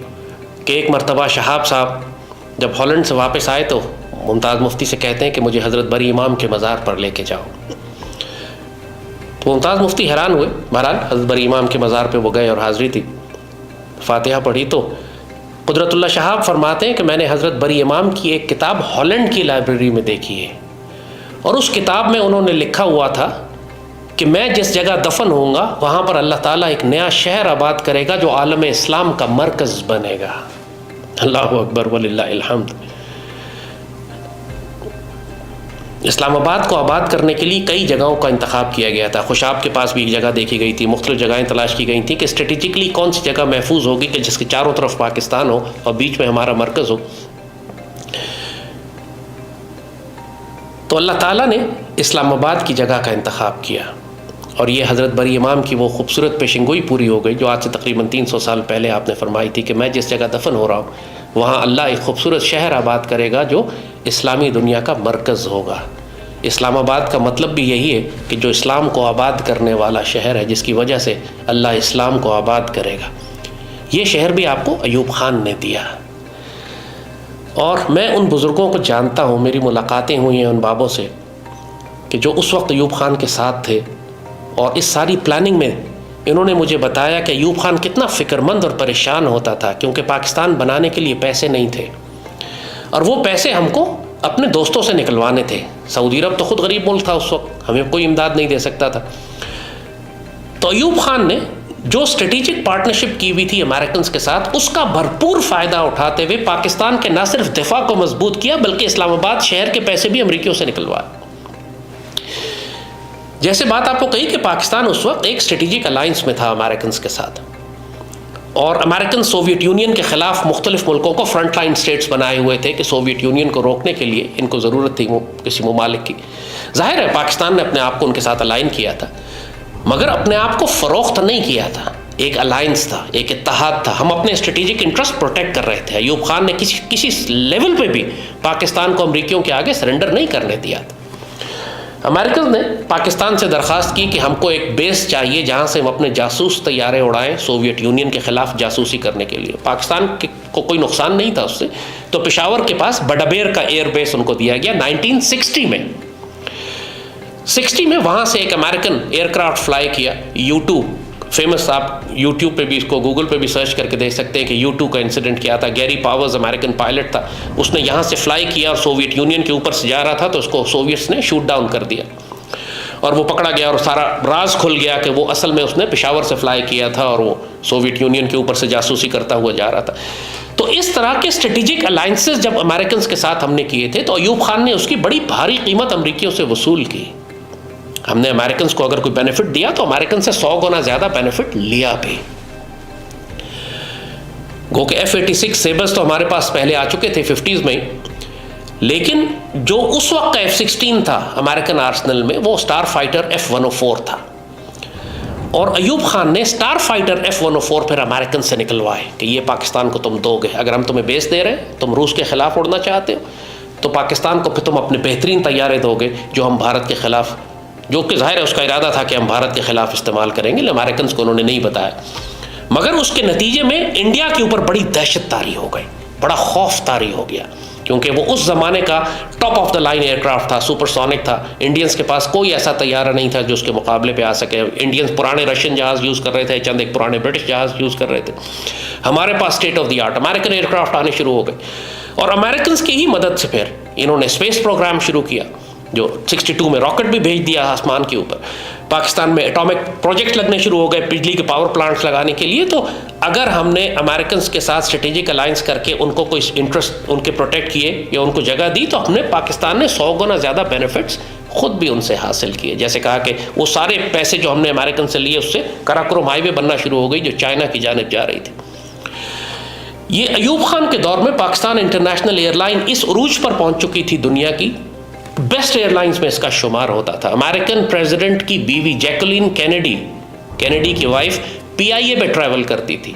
کہ ایک مرتبہ شہاب صاحب جب ہالینڈ سے واپس آئے تو ممتاز مفتی سے کہتے ہیں کہ مجھے حضرت بری امام کے مزار پر لے کے جاؤ. تو ممتاز مفتی حیران ہوئے. بہرحال حضرت بری امام کے مزار پہ وہ گئے اور حاضری تھی، فاتحہ پڑھی. تو قدرت اللہ شہاب فرماتے ہیں کہ میں نے حضرت بری امام کی ایک کتاب ہالینڈ کی لائبریری میں دیکھی ہے، اور اس کتاب میں انہوں نے لکھا ہوا تھا کہ میں جس جگہ دفن ہوں گا وہاں پر اللہ تعالیٰ ایک نیا شہر آباد کرے گا جو عالم اسلام کا مرکز بنے گا. اللہ اکبر وللہ الحمد. اسلام آباد کو آباد کرنے کے لیے کئی جگہوں کا انتخاب کیا گیا تھا. خوشاب کے پاس بھی ایک جگہ دیکھی گئی تھی، مختلف جگہیں تلاش کی گئی تھیں کہ اسٹریٹجکلی کون سی جگہ محفوظ ہوگی کہ جس کے چاروں طرف پاکستان ہو اور بیچ میں ہمارا مرکز ہو. تو اللہ تعالیٰ نے اسلام آباد کی جگہ کا انتخاب کیا، اور یہ حضرت بری امام کی وہ خوبصورت پیشنگوئی پوری ہو گئی جو آج سے تقریباً 300 سال پہلے آپ نے فرمائی تھی کہ میں جس جگہ دفن ہو رہا ہوں وہاں اللہ ایک خوبصورت شہر آباد کرے گا جو اسلامی دنیا کا مرکز ہوگا۔ اسلام آباد کا مطلب بھی یہی ہے کہ جو اسلام کو آباد کرنے والا شہر ہے، جس کی وجہ سے اللہ اسلام کو آباد کرے گا۔ یہ شہر بھی آپ کو ایوب خان نے دیا، اور میں ان بزرگوں کو جانتا ہوں، میری ملاقاتیں ہوئی ہیں ان بابوں سے کہ جو اس وقت ایوب خان کے ساتھ تھے، اور اس ساری پلاننگ میں انہوں نے مجھے بتایا کہ ایوب خان کتنا فکر مند اور پریشان ہوتا تھا، کیونکہ پاکستان بنانے کے لیے پیسے نہیں تھے، اور وہ پیسے ہم کو اپنے دوستوں سے نکلوانے تھے۔ سعودی عرب تو خود غریب ملک تھا اس وقت، ہمیں کوئی امداد نہیں دے سکتا تھا۔ تو ایوب خان نے جو اسٹریٹجک پارٹنرشپ کی ہوئی تھی امریکنز کے ساتھ، اس کا بھرپور فائدہ اٹھاتے ہوئے پاکستان کے نہ صرف دفاع کو مضبوط کیا بلکہ اسلام آباد شہر کے پیسے بھی امریکیوں سے نکلوائے۔ جیسے بات آپ کو کہی کہ پاکستان اس وقت ایک اسٹریٹجک الائنس میں تھا امریکنز کے ساتھ، اور امریکن سوویت یونین کے خلاف مختلف ملکوں کو فرنٹ لائن اسٹیٹس بنائے ہوئے تھے کہ سوویت یونین کو روکنے کے لیے ان کو ضرورت تھی کسی ممالک کی۔ ظاہر ہے پاکستان نے اپنے آپ کو ان کے ساتھ الائن کیا تھا، مگر اپنے آپ کو فروخت نہیں کیا تھا، ایک الائنس تھا، ایک اتحاد تھا۔ ہم اپنے اسٹریٹجک انٹرسٹ پروٹیکٹ کر رہے تھے۔ ایوب خان نے کسی لیول پہ بھی پاکستان کو امریکیوں کے آگے سرنڈر نہیں کرنے دیا تھا۔ امریکنز نے پاکستان سے درخواست کی کہ ہم کو ایک بیس چاہیے جہاں سے ہم اپنے جاسوس طیارے اڑائیں سوویت یونین کے خلاف جاسوسی کرنے کے لیے۔ پاکستان کو کوئی نقصان نہیں تھا اس سے، تو پشاور کے پاس بڈابیر کا ایئر بیس ان کو دیا گیا 1960 میں۔ 60 میں وہاں سے ایک امریکن ایئر کرافٹ فلائی کیا U2، فیمس، آپ یوٹیوب پہ بھی اس کو گوگل پہ بھی سرچ کر کے دیکھ سکتے ہیں کہ U2 کا انسیڈنٹ کیا تھا۔ گیری پاورز امریکن پائلٹ تھا، اس نے یہاں سے فلائی کیا اور سوویت یونین کے اوپر سے جا رہا تھا تو اس کو سوویٹس نے شوٹ ڈاؤن کر دیا، اور وہ پکڑا گیا اور سارا راز کھل گیا کہ وہ اصل میں اس نے پشاور سے فلائی کیا تھا اور وہ سوویت یونین کے اوپر سے جاسوسی کرتا ہوا جا رہا تھا۔ تو اس طرح کے اسٹریٹجک الائنسز جب امریکنز کے ساتھ ہم نے کیے تھے تو ایوب خان نے اس کی بڑی بھاری قیمت امریکیوں سے وصول کی۔ ہم نے امریکنز کو اگر کوئی بینیفٹ دیا تو امریکن سے 100 گنا زیادہ بینیفٹ لیا بھی۔ گو کہ F-86 سیبرز تو ہمارے پاس پہلے آ چکے تھے 50s میں، لیکن جو اس وقت کا F-16 تھا امریکن آرسنل میں وہ اسٹار فائٹر F-104 تھا، اور ایوب خان نے اسٹار فائٹر F-104 پھر امریکن سے نکلوائے کہ یہ پاکستان کو تم دو گے، اگر ہم تمہیں بیس دے رہے ہیں، تم روس کے خلاف اڑنا چاہتے ہو تو پاکستان کو پھر تم اپنے بہترین طیارے دو گے جو ہم بھارت کے خلاف، جو کہ ظاہر ہے اس کا ارادہ تھا کہ ہم بھارت کے خلاف استعمال کریں گے، امریکنز کو انہوں نے نہیں بتایا۔ مگر اس کے نتیجے میں انڈیا کے اوپر بڑی دہشت طاری ہو گئی، بڑا خوف طاری ہو گیا، کیونکہ وہ اس زمانے کا top of the line aircraft تھا، سپر سونک تھا۔ انڈینز کے پاس کوئی ایسا طیارہ نہیں تھا جو اس کے مقابلے پہ آ سکے۔ انڈینز پرانے رشین جہاز یوز کر رہے تھے، چند ایک پرانے برٹش جہاز یوز کر رہے تھے۔ ہمارے پاس state of the art American aircraft آنے شروع ہو گئے، اور امریکنز کی ہی مدد سے پھر انہوں نے اسپیس پروگرام شروع کیا، جو 62 میں راکٹ بھی بھیج دیا آسمان کے اوپر۔ پاکستان میں اٹامک پروجیکٹ لگنے شروع ہو گئے بجلی کے پاور پلانٹس لگانے کے لیے۔ تو اگر ہم نے امریکنز کے ساتھ اسٹریٹجک الائنس کر کے ان کو کوئی انٹرسٹ ان کے پروٹیکٹ کیے یا ان کو جگہ دی تو ہم نے پاکستان نے 100 گنا زیادہ بینیفٹس خود بھی ان سے حاصل کیے۔ جیسے کہا کہ وہ سارے پیسے جو ہم نے امریکن سے لیے اس سے کراکرم ہائی وے بننا شروع ہو گئی جو چائنا کی جانب جا رہی تھی۔ یہ ایوب خان کے دور میں پاکستان انٹرنیشنل ایئر لائن اس عروج پر پہنچ چکی تھی، دنیا کی بیسٹ ایئر لائنز میں اس کا شمار ہوتا تھا۔ امریکن پریزیڈنٹ کی بیوی جیکولین کینیڈی کی وائف PIA پہ ٹریول کرتی تھی،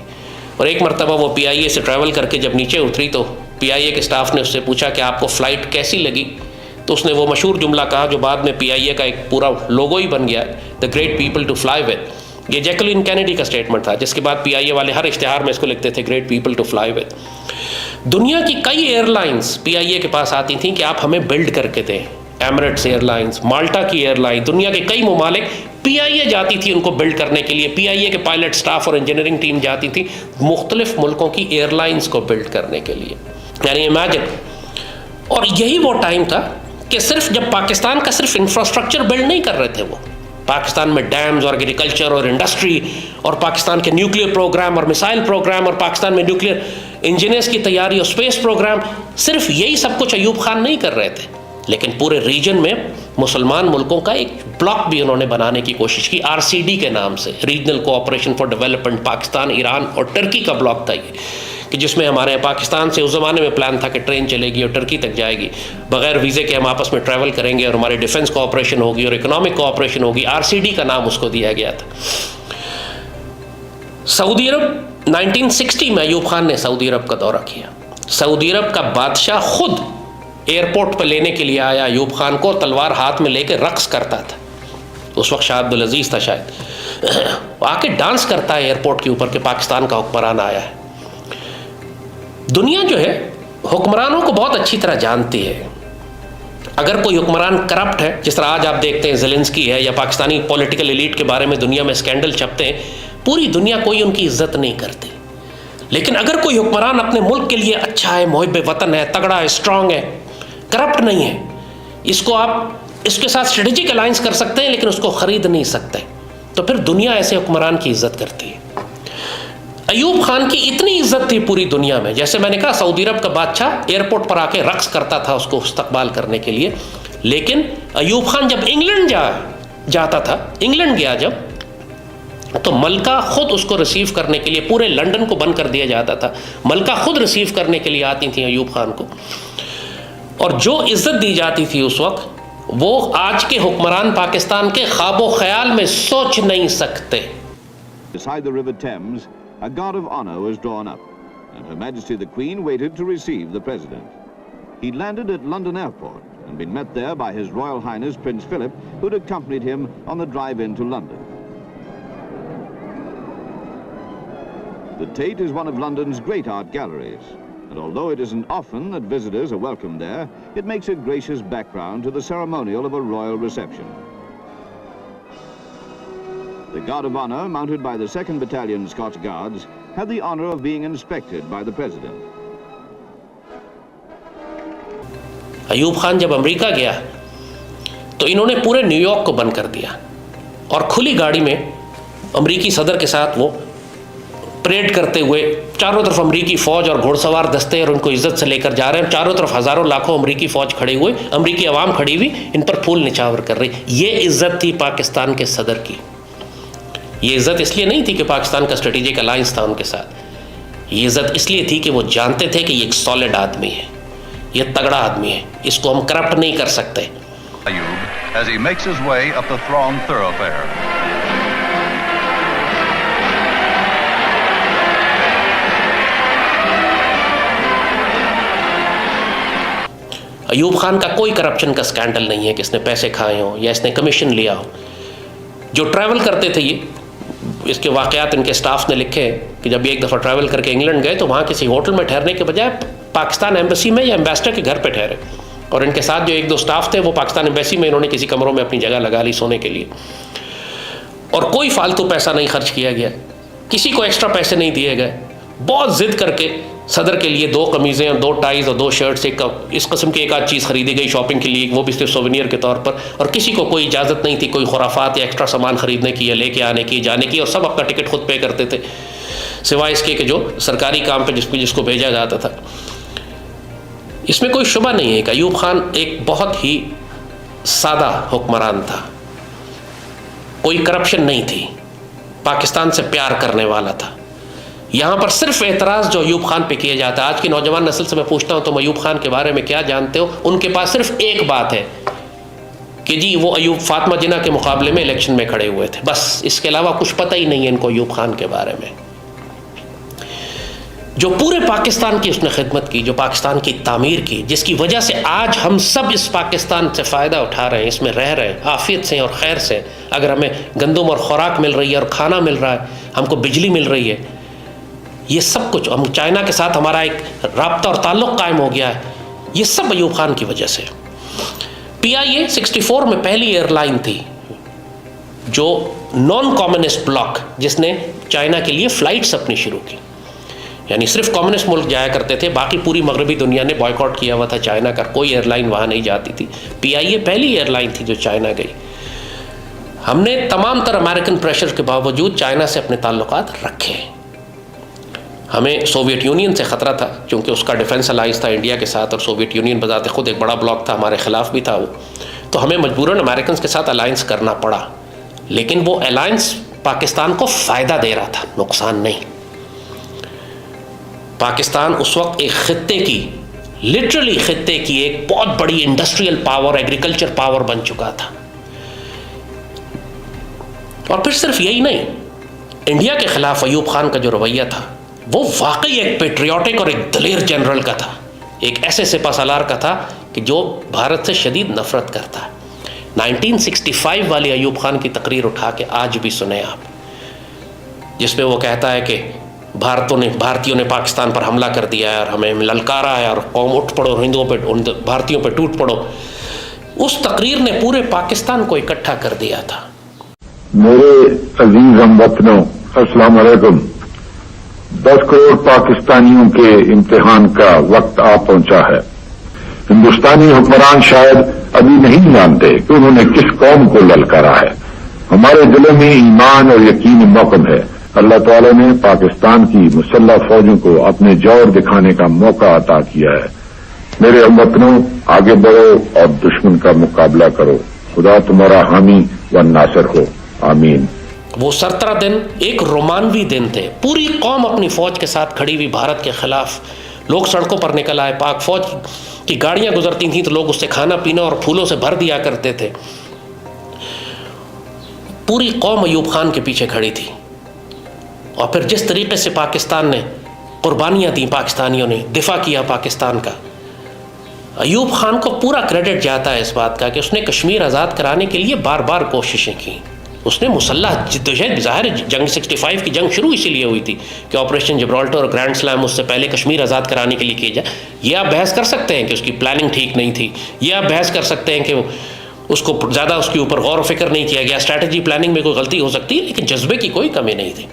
اور ایک مرتبہ وہ PIA سے ٹریول کر کے جب نیچے اتری تو PIA کے سٹاف نے اس سے پوچھا کہ آپ کو فلائٹ کیسی لگی، تو اس نے وہ مشہور جملہ کہا جو بعد میں PIA کا ایک پورا لوگو ہی بن گیا، the great people to fly with. یہ جیکولین کینیڈی کا اسٹیٹمنٹ تھا، جس کے بعد PIA والے ہر اشتہار میں اس کو لکھتے تھے great people to fly with. دنیا کی کئی ایئر لائنز PIA کے پاس آتی تھیں کہ آپ ہمیں بلڈ کر کے دیں، ایمریٹس ایئر لائنز، مالٹا کی ایئر لائن، دنیا کے کئی ممالک PIA جاتی تھی ان کو بلڈ کرنے کے لیے۔ PIA کے پائلٹ سٹاف اور انجینئرنگ ٹیم جاتی تھی مختلف ملکوں کی ایئر لائنز کو بلڈ کرنے کے لیے، یعنی امیجن۔ اور یہی وہ ٹائم تھا کہ صرف جب پاکستان کا صرف انفراسٹرکچر بلڈ نہیں کر رہے تھے وہ، پاکستان میں ڈیمز اور ایگریکلچر اور انڈسٹری اور پاکستان کے نیوکلیئر پروگرام اور میسائل پروگرام اور پاکستان میں نیوکلیئر انجینئرز کی تیاری اور اسپیس پروگرام، صرف یہی سب کچھ ایوب خان نہیں کر رہے تھے، لیکن پورے ریجن میں مسلمان ملکوں کا ایک بلاک بھی انہوں نے بنانے کی کوشش کی، RCD کے نام سے، regional cooperation for development. Pakistan, Iran اور ٹرکی کا بلاک تھا یہ، کہ جس میں ہمارے پاکستان سے اس زمانے میں پلان تھا کہ ٹرین چلے گی اور ٹرکی تک جائے گی بغیر ویزے کے، ہم آپس میں ٹریول کریں گے اور ہماری ڈیفنس کوآپریشن ہوگی اور اکنامک کوآپریشن ہوگی. RCD کا نام اس کو دیا گیا تھا. سعودی عرب 1960 میں ایوب خان نے سعودی عرب کا دورہ کیا. سعودی عرب کا بادشاہ خود ایئرپورٹ پہ لینے کے لیے آیا ایوب خان کو، تلوار ہاتھ میں لے کے رقص کرتا تھا. اس وقت شاہ عبدالعزیز تھا شاید، آ کے ڈانس کرتا ہے ایئرپورٹ کے اوپر کہ پاکستان کا حکمران آیا ہے. دنیا جو ہے حکمرانوں کو بہت اچھی طرح جانتی ہے. اگر کوئی حکمران کرپٹ ہے، جس طرح آج آپ دیکھتے ہیں زیلنسکی ہے یا پاکستانی پولیٹیکل ایلیٹ کے بارے میں دنیا میں اسکینڈل چھپتے ہیں، پوری دنیا کوئی ان کی عزت نہیں کرتی. لیکن اگر کوئی حکمران اپنے ملک کے لیے اچھا ہے، محب وطن ہے، تگڑا ہے، اسٹرانگ ہے، کرپٹ نہیں ہے، اس کو آپ اس کے ساتھ اسٹریٹجک الائنس کر سکتے ہیں لیکن اس کو خرید نہیں سکتے، تو پھر دنیا ایسے حکمران کی عزت کرتی ہے. ایوب خان کی اتنی عزت تھی پوری دنیا میں، جیسے میں نے کہا سعودی عرب کا بادشاہ ایئرپورٹ پر آ کے رقص کرتا تھا اس کو استقبال کرنے کے لیے. لیکن ایوب خان جب انگلینڈ جاتا تھا، انگلینڈ گیا جب، تو ملکہ خود اس کو ریسیو کرنے کے لیے، پورے لنڈن کو بند کر دیا جاتا تھا، ملکہ خود ریسیو کرنے کے لیے آتی تھیں ایوب خان کو. اور جو عزت دی جاتی تھی اس وقت، وہ آج کے حکمران پاکستان کے خواب و خیال میں سوچ نہیں سکتے. Beside the River Thames, a guard of honor was drawn up, and Her Majesty the Queen waited to receive the President. He landed at London Airport and been met there by His Royal Highness Prince Philip, who'd accompanied him on the drive-in to London. The Tate is one of London's great art galleries, and although it isn't often that visitors are welcomed there, it makes a gracious background to the ceremonial of a royal reception. The Guard of Honor, mounted by the 2nd Battalion Scots Guards, had the honor of being inspected by the President. Ayub Khan جب امریکہ گیا تو انہوں نے پورے نیو یارک کو بند کر دیا اور کھلی گاڑی میں امریکی صدر کے ساتھ وہ پریڈ کرتے ہوئے چاروں طرف امریکی فوج اور گھوڑ سوار دستے اور ان کو عزت سے لے کر جا رہے ہیں. چاروں طرف ہزاروں لاکھوں امریکی فوج کھڑے ہوئے، امریکی عوام کھڑی ہوئی، ان پر پھول نچھاور کر رہی. یہ عزت تھی پاکستان کے صدر کی. یہ عزت اس لیے نہیں تھی کہ پاکستان کا اسٹریٹجک الائنس تھا ان کے ساتھ، یہ عزت اس لیے تھی کہ وہ جانتے تھے کہ یہ ایک سالڈ آدمی ہے، یہ تگڑا آدمی ہے، اس کو ہم کرپٹ نہیں کر سکتے. As he makes his way up the thronged thoroughfare. Ayub Khan کا کوئی کرپشن کا سکینڈل نہیں ہے کہ اس نے پیسے کھائے ہوں یا اس نے کمیشن لیا ہو. جو ٹریول کرتے تھے، یہ اس کے واقعات ان کے سٹاف نے لکھے کہ جب ایک دفعہ ٹریول کر کے انگلینڈ گئے تو وہاں کسی ہوٹل میں ٹھہرنے کے بجائے پاکستان ایمبیسی میں یا ایمبیسڈر کے گھر پہ ٹھہرے، اور ان کے ساتھ جو 1-2 سٹاف تھے وہ پاکستان ایمبیسی میں انہوں نے کسی کمروں میں اپنی جگہ لگا لی سونے کے لیے. اور کوئی فالتو پیسہ نہیں خرچ کیا گیا، کسی کو ایکسٹرا پیسے نہیں دیے گئے. بہت ضد کر کے صدر کے لیے 2 قمیضیں اور 2 ٹائز اور 2 شرٹس، ایک اس قسم کی ایک آدھ چیز خریدی گئی شاپنگ کے لیے، وہ بھی صرف سوونیر کے طور پر. اور کسی کو کوئی اجازت نہیں تھی کوئی خرافات یا ایکسٹرا سامان خریدنے کی یا لے کے آنے کی جانے کی، اور سب اپنا ٹکٹ خود پے کرتے تھے سوائے اس کے کہ جو سرکاری کام پہ جس کو بھیجا جاتا تھا. اس میں کوئی شبہ نہیں ہے کہ ایوب خان ایک بہت ہی سادہ حکمران تھا، کوئی کرپشن نہیں تھی، پاکستان سے پیار کرنے والا تھا. یہاں پر صرف اعتراض جو ایوب خان پہ کیا جاتا ہے، آج کی نوجوان نسل سے میں پوچھتا ہوں تم ایوب خان کے بارے میں کیا جانتے ہو، ان کے پاس صرف ایک بات ہے کہ جی وہ ایوب فاطمہ جناح کے مقابلے میں الیکشن میں کھڑے ہوئے تھے، بس. اس کے علاوہ کچھ پتہ ہی نہیں ہے ان کو ایوب خان کے بارے میں. جو پورے پاکستان کی اس نے خدمت کی، جو پاکستان کی تعمیر کی، جس کی وجہ سے آج ہم سب اس پاکستان سے فائدہ اٹھا رہے ہیں، اس میں رہ رہے ہیں عافیت سے اور خیر سے. اگر ہمیں گندم اور خوراک مل رہی ہے اور کھانا مل رہا ہے، ہم کو بجلی مل رہی ہے، یہ سب کچھ ہم چائنا کے ساتھ ہمارا ایک رابطہ اور تعلق قائم ہو گیا ہے، یہ سب ایوب خان کی وجہ سے. PIA 64 میں پہلی ایئر لائن تھی جو نان کمیونسٹ بلاک جس نے چائنا کے لیے فلائٹس اپنی شروع کی. یعنی صرف کمیونسٹ ملک جایا کرتے تھے، باقی پوری مغربی دنیا نے بائیکاٹ کیا ہوا تھا چائنا کا، کوئی ایئر لائن وہاں نہیں جاتی تھی. PIA پہلی ایئر لائن تھی جو چائنا گئی. ہم نے تمام تر امریکن پریشر کے باوجود چائنا سے اپنے تعلقات رکھے. ہمیں سوویت یونین سے خطرہ تھا کیونکہ اس کا ڈیفنس الائنس تھا انڈیا کے ساتھ، اور سوویت یونین بذات خود ایک بڑا بلاک تھا، ہمارے خلاف بھی تھا وہ، تو ہمیں مجبوراً امریکنز کے ساتھ الائنس کرنا پڑا. لیکن وہ الائنس پاکستان کو فائدہ دے رہا تھا، نقصان نہیں. پاکستان اس وقت ایک خطے کی، لٹرلی خطے کی ایک بہت بڑی انڈسٹریل پاور، ایگریکلچر پاور بن چکا تھا. اور پھر صرف یہی نہیں، انڈیا کے خلاف ایوب خان کا جو رویہ تھا وہ واقعی ایک پیٹریوٹک اور ایک دلیر جنرل کا تھا، ایک ایسے سپہ سالار کا تھا کہ جو بھارت سے شدید نفرت کرتا ہے. 1965 والی ایوب خان کی تقریر اٹھا کے آج بھی سنیں آپ، جس میں وہ کہتا ہے کہ بھارتیوں نے پاکستان پر حملہ کر دیا ہے اور ہمیں للکارا ہے اور قوم اٹھ پڑو، ہندوؤں پہ، بھارتیوں پہ ٹوٹ پڑو. اس تقریر نے پورے پاکستان کو اکٹھا کر دیا تھا. میرے عزیز ہم وطنوں، السلام علیکم. 10 کروڑ پاکستانیوں کے امتحان کا وقت آ پہنچا ہے. ہندوستانی حکمران شاید ابھی نہیں جانتے کہ انہوں نے کس قوم کو للکارا ہے. ہمارے دلوں میں ایمان اور یقین محکم ہے. اللہ تعالی نے پاکستان کی مسلح فوجوں کو اپنے جوہر دکھانے کا موقع عطا کیا ہے. میرے ہم وطنوں، آگے بڑھو اور دشمن کا مقابلہ کرو. خدا تمہارا حامی و ناصر ہو. آمین. وہ 17 دن ایک رومانوی دن تھے. پوری قوم اپنی فوج کے ساتھ کھڑی ہوئی بھارت کے خلاف. لوگ سڑکوں پر نکل آئے، پاک فوج کی گاڑیاں گزرتی تھیں تو لوگ اس سے کھانا پینا اور پھولوں سے بھر دیا کرتے تھے. پوری قوم ایوب خان کے پیچھے کھڑی تھی. اور پھر جس طریقے سے پاکستان نے قربانیاں دیں، پاکستانیوں نے دفاع کیا پاکستان کا، ایوب خان کو پورا کریڈٹ جاتا ہے اس بات کا کہ اس نے کشمیر آزاد کرانے کے لیے بار بار کوششیں کی. اس نے مسلح جدوجہد، ظاہر جنگ 65 کی جنگ شروع اسی لیے ہوئی تھی کہ آپریشن جبرالٹر اور گرینڈ سلام اس سے پہلے کشمیر آزاد کرانے کے لیے کیا جائے. یہ آپ بحث کر سکتے ہیں کہ اس کی پلاننگ ٹھیک نہیں تھی، یہ آپ بحث کر سکتے ہیں کہ اس کو زیادہ اس کے اوپر غور و فکر نہیں کیا گیا، اسٹریٹجی پلاننگ میں کوئی غلطی ہو سکتی ہے، لیکن جذبے کی کوئی کمی نہیں تھی.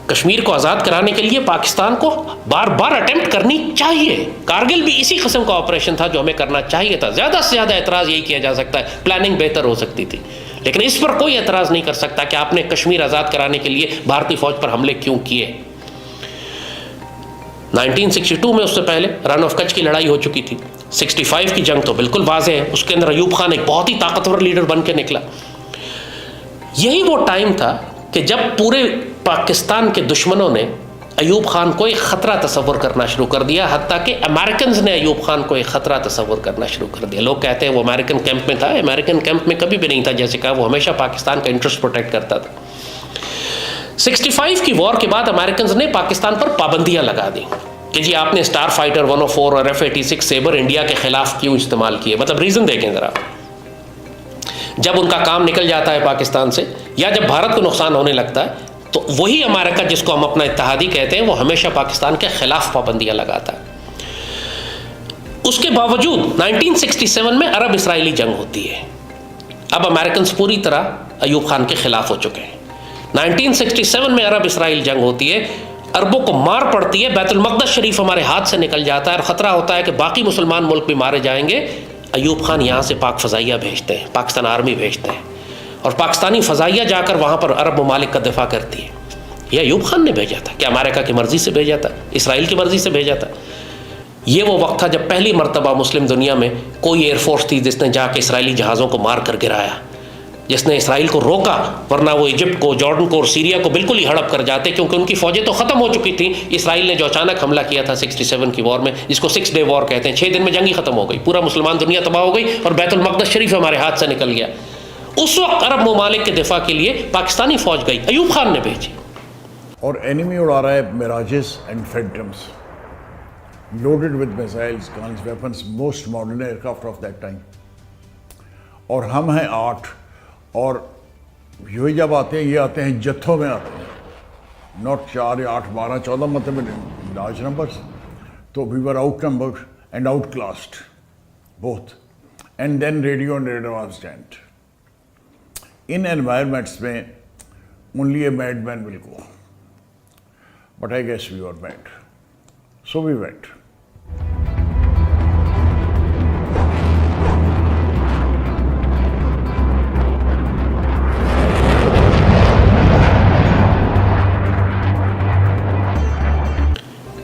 کشمیر کو آزاد کرانے کے لیے پاکستان کو بار بار اٹیمپٹ کرنی چاہیے. کارگل بھی اسی قسم کا آپریشن تھا جو ہمیں کرنا چاہیے تھا. زیادہ سے زیادہ اعتراض یہی کیا جا سکتا ہے پلاننگ بہتر ہو سکتی تھی، لیکن اس پر کوئی اعتراض نہیں کر سکتا کہ آپ نے کشمیر آزاد کرانے کے لیے بھارتی فوج پر حملے کیوں کیے. 1962 میں اس سے پہلے رن آف کچھ کی لڑائی ہو چکی تھی. 65 کی جنگ تو بالکل واضح ہے، اس کے اندر ایوب خان ایک بہت ہی طاقتور لیڈر بن کے نکلا. یہی وہ ٹائم تھا کہ جب پورے پاکستان کے دشمنوں نے ایوب خان کو ایک خطرہ تصور کرنا شروع کر دیا، حتیٰ کہ امریکنز نے ایوب خان کو ایک خطرہ تصور کرنا شروع کر دیا. لوگ کہتے ہیں وہ امریکن کیمپ میں تھا، امریکن کیمپ میں کبھی بھی نہیں تھا. جیسے کہا وہ ہمیشہ پاکستان کا انٹرسٹ پروٹیکٹ کرتا تھا. 65 کی وار کے بعد امریکنز نے پاکستان پر پابندیاں لگا دی کہ جی آپ نے اسٹار فائٹر 104 اور F-86 سیبر انڈیا کے خلاف کیوں استعمال کیے. مطلب ریزن دیکھیں ذرا. جب ان کا کام نکل جاتا ہے پاکستان سے یا جب بھارت کو نقصان ہونے لگتا ہے تو وہی امریکہ جس کو ہم اپنا اتحادی کہتے ہیں وہ ہمیشہ پاکستان کے خلاف پابندیاں لگاتا ہے. اس کے باوجود 1967 میں عرب اسرائیلی جنگ ہوتی ہے. اب امریکنز پوری طرح ایوب خان کے خلاف ہو چکے ہیں. 1967 میں عرب اسرائیل جنگ ہوتی ہے، عربوں کو مار پڑتی ہے، بیت المقدس شریف ہمارے ہاتھ سے نکل جاتا ہے اور خطرہ ہوتا ہے کہ باقی مسلمان ملک بھی مارے جائیں گے. ایوب خان یہاں سے پاک فضائیہ بھیجتے ہیں، پاکستان آرمی بھیجتے ہیں اور پاکستانی فضائیہ جا کر وہاں پر عرب ممالک کا دفاع کرتی ہے. یہ ایوب خان نے بھیجا تھا کہ امریکہ کی مرضی سے بھیجا تھا، اسرائیل کی مرضی سے بھیجا تھا. یہ وہ وقت تھا جب پہلی مرتبہ مسلم دنیا میں کوئی ایئر فورس تھی جس نے جا کے اسرائیلی جہازوں کو مار کر گرایا، جس نے اسرائیل کو روکا، ورنہ وہ ایجپٹ کو، جارڈن کو اور سیریا کو بالکل ہی ہڑپ کر جاتے کیونکہ ان کی فوجیں تو ختم ہو چکی تھیں. اسرائیل نے جو اچانک حملہ کیا تھا 67 کی وار میں، جس کو 6 ڈے وار کہتے ہیں، 6 دن میں جنگ ہی ختم ہو گئی، پورا مسلمان دنیا تباہ ہو گئی اور بیت المقدس شریف ہمارے ہاتھ سے نکل گیا. اس وقت عرب ممالک کے دفاع کے لیے پاکستانی فوج گئی، ایوب خان نے بھیجی. اور اینیمی اڑا رہا ہے Mirages and Phantoms loaded with missiles, guns, weapons, most modern aircraft of that time. اور ہم ہیں 8 اور یہ جب آتے ہیں یہ آتے ہیں جتھوں میں آتے ہیں، ناٹ 4 یا 8 12 14 مطلب لارج نمبرس. تو we were outnumbered and outclassed both. And then radio and radar was dent. ان انوائرمنٹس میں only a madman will go. But I guess we were mad. So we went.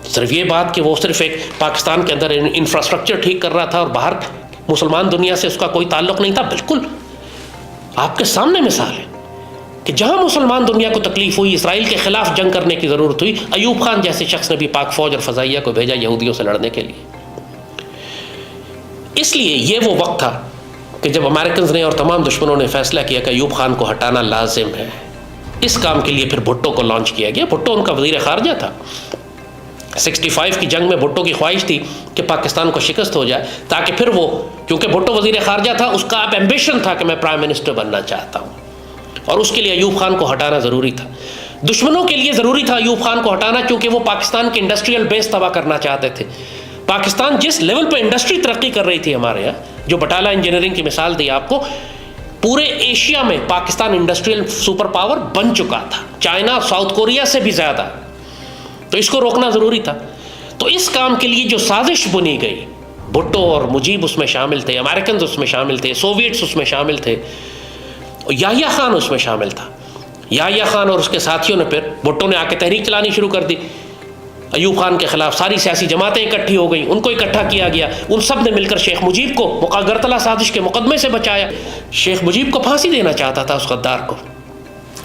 صرف یہ بات کہ وہ صرف ایک پاکستان کے اندر انفراسٹرکچر ٹھیک کر رہا تھا اور باہر مسلمان دنیا سے اس کا کوئی تعلق نہیں تھا، بالکل آپ کے سامنے مثال ہے. کہ جہاں مسلمان دنیا کو تکلیف ہوئی، اسرائیل کے خلاف جنگ کرنے کی ضرورت ہوئی، ایوب خان جیسے شخص نے بھی پاک فوج اور فضائیہ کو بھیجا یہودیوں سے لڑنے کے لیے. اس لیے یہ وہ وقت تھا کہ جب امریکنز نے اور تمام دشمنوں نے فیصلہ کیا کہ ایوب خان کو ہٹانا لازم ہے. اس کام کے لیے پھر بھٹو کو لانچ کیا گیا. بھٹو ان کا وزیر خارجہ تھا. 65 کی جنگ میں بھٹو کی خواہش تھی کہ پاکستان کو شکست ہو جائے تاکہ پھر وہ، کیونکہ بھٹو وزیر خارجہ تھا، اس کا اب ایمبیشن تھا کہ میں پرائم منسٹر بننا چاہتا ہوں، اور اس کے لیے ایوب خان کو ہٹانا ضروری تھا. دشمنوں کے لیے ضروری تھا ایوب خان کو ہٹانا کیونکہ وہ پاکستان کی انڈسٹریل بیس تباہ کرنا چاہتے تھے. پاکستان جس لیول پہ انڈسٹری ترقی کر رہی تھی ہمارے یہاں، جو بٹالہ انجینئرنگ کی مثال دی آپ کو، پورے ایشیا میں پاکستان انڈسٹریل سپر پاور بن چکا تھا، چائنا ساؤتھ کوریا سے بھی زیادہ. تو اس کو روکنا ضروری تھا. تو اس کام کے لیے جو سازش بنی گئی، بھٹو اور مجیب اس میں شامل تھے، امریکنز اس میں شامل تھے، سوویٹس اس میں شامل تھے، یحییٰ خان اس میں شامل تھا. یحییٰ خان اور اس کے ساتھیوں نے پھر، بھٹو نے آ کے تحریک چلانی شروع کر دی ایوب خان کے خلاف. ساری سیاسی جماعتیں اکٹھی ہو گئیں، ان کو اکٹھا کیا گیا. ان سب نے مل کر شیخ مجیب کو اگرتلہ سازش کے مقدمے سے بچایا. شیخ مجیب کو پھانسی دینا چاہتا تھا اس غدار کو.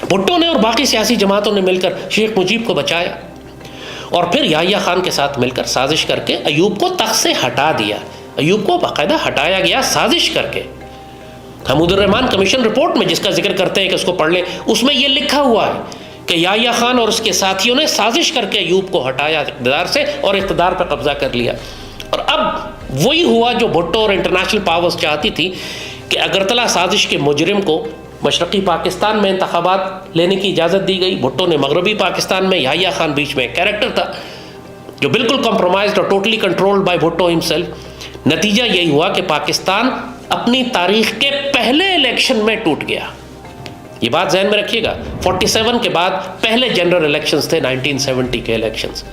بھٹو نے اور باقی سیاسی جماعتوں نے مل کر شیخ مجیب کو بچایا، اور پھر یحییٰ خان کے ساتھ مل کر سازش کر کے ایوب کو تخت سے ہٹا دیا. ایوب کو باقاعدہ ہٹایا گیا سازش کر کے. حمود الرحمان کمیشن رپورٹ میں جس کا ذکر کرتے ہیں کہ اس کو پڑھ لیں، اس میں یہ لکھا ہوا ہے کہ یحییٰ خان اور اس کے ساتھیوں نے سازش کر کے ایوب کو ہٹایا اقتدار سے اور اقتدار پہ قبضہ کر لیا. اور اب وہی ہوا جو بھٹو اور انٹرنیشنل پاورز چاہتی تھی کہ اگرتلہ سازش کے مجرم کو مشرقی پاکستان میں انتخابات لینے کی اجازت دی گئی. بھٹو نے مغربی پاکستان میں، یحییٰ خان بیچ میں ایک کیریکٹر تھا جو بالکل کمپرومائزڈ اور totally controlled by Bhutto himself. نتیجہ یہی ہوا کہ پاکستان اپنی تاریخ کے پہلے الیکشن میں ٹوٹ گیا. یہ بات ذہن میں رکھیے گا. 47 کے بعد پہلے جنرل الیکشنز تھے 1970 کے الیکشنز.